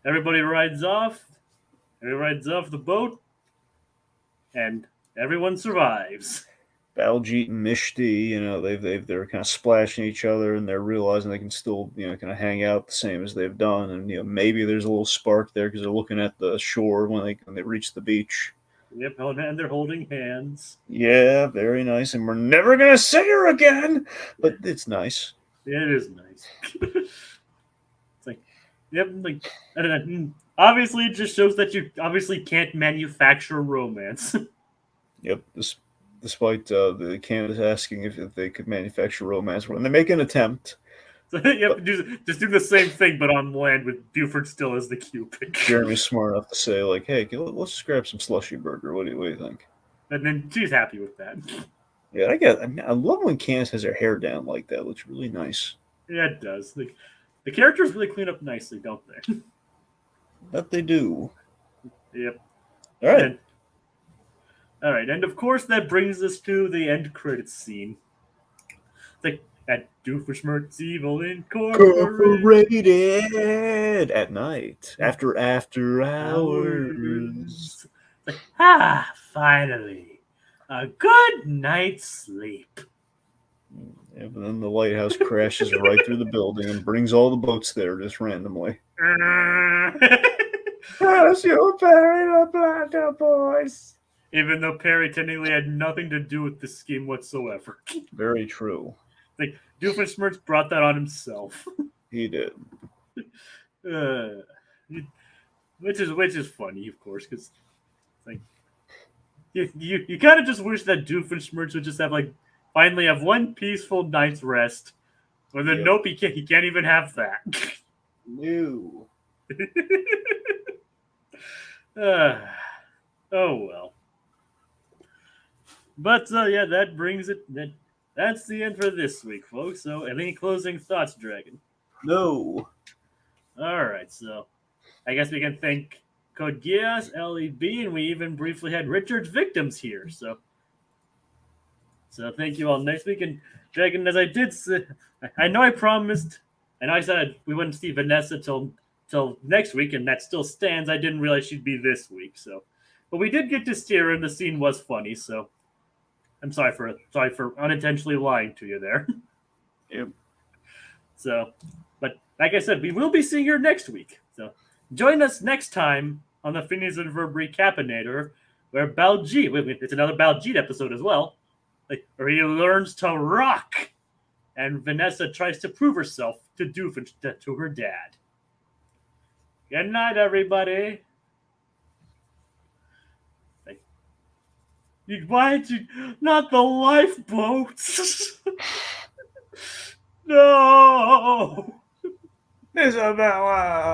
Everybody rides off the boat, and everyone survives. Baljeet and Mishti, they're kind of splashing each other, and they're realizing they can still, kind of hang out the same as they've done, and maybe there's a little spark there because they're looking at the shore when they reach the beach. Yep, and they're holding hands. Yeah, very nice, and we're never gonna see her again, but it's nice. It is nice. It's like, yep, like, I don't know. Obviously, it just shows that you obviously can't manufacture romance. Yep, despite the Canada's asking if they could manufacture romance, when they make an attempt. So you have to just do the same thing, but on land with Buford still as the Cupid. Jeremy's smart enough to say, like, hey, let's just grab some slushy burger. What do you think? And then she's happy with that. Yeah, I love when Candace has her hair down like that. It looks really nice. Yeah, it does. The characters really clean up nicely, don't they? That they do. Yep. All right. And of course that brings us to the end credits scene. at Doofenshmirtz Evil Incorporated at night after hours. Like, finally, a good night's sleep. Yeah, but then the lighthouse crashes right through the building and brings all the boats there just randomly. Yes, you Perry LaPlata, boys. Even though Perry technically had nothing to do with the scheme whatsoever. Very true. Like, Doofenshmirtz brought that on himself. He did. Which is funny, of course, because like you kind of just wish that Doofenshmirtz would just have finally have one peaceful night's rest. But then Yep. nope, he can't even have that. No. Oh well. But yeah, that brings it. That's the end for this week, folks. So, any closing thoughts, Dragon? No. All right, so I guess we can thank Code Geass, LEB, and we even briefly had Richard's victims here. So thank you all next week. And Dragon, as I did say, I know I promised, and I said we wouldn't see Vanessa till next week, and that still stands. I didn't realize she'd be this week. So, but we did get to see her, and the scene was funny. So I'm sorry for unintentionally lying to you there. Yep. So, but like I said, we will be seeing her next week. So join us next time on the Phineas and Ferb Recap-inator, where Baljeet, it's another Baljeet episode as well, where he learns to rock, and Vanessa tries to prove herself to Doof and to her dad. Good night, everybody. Why did you not the lifeboats? No. Isabella.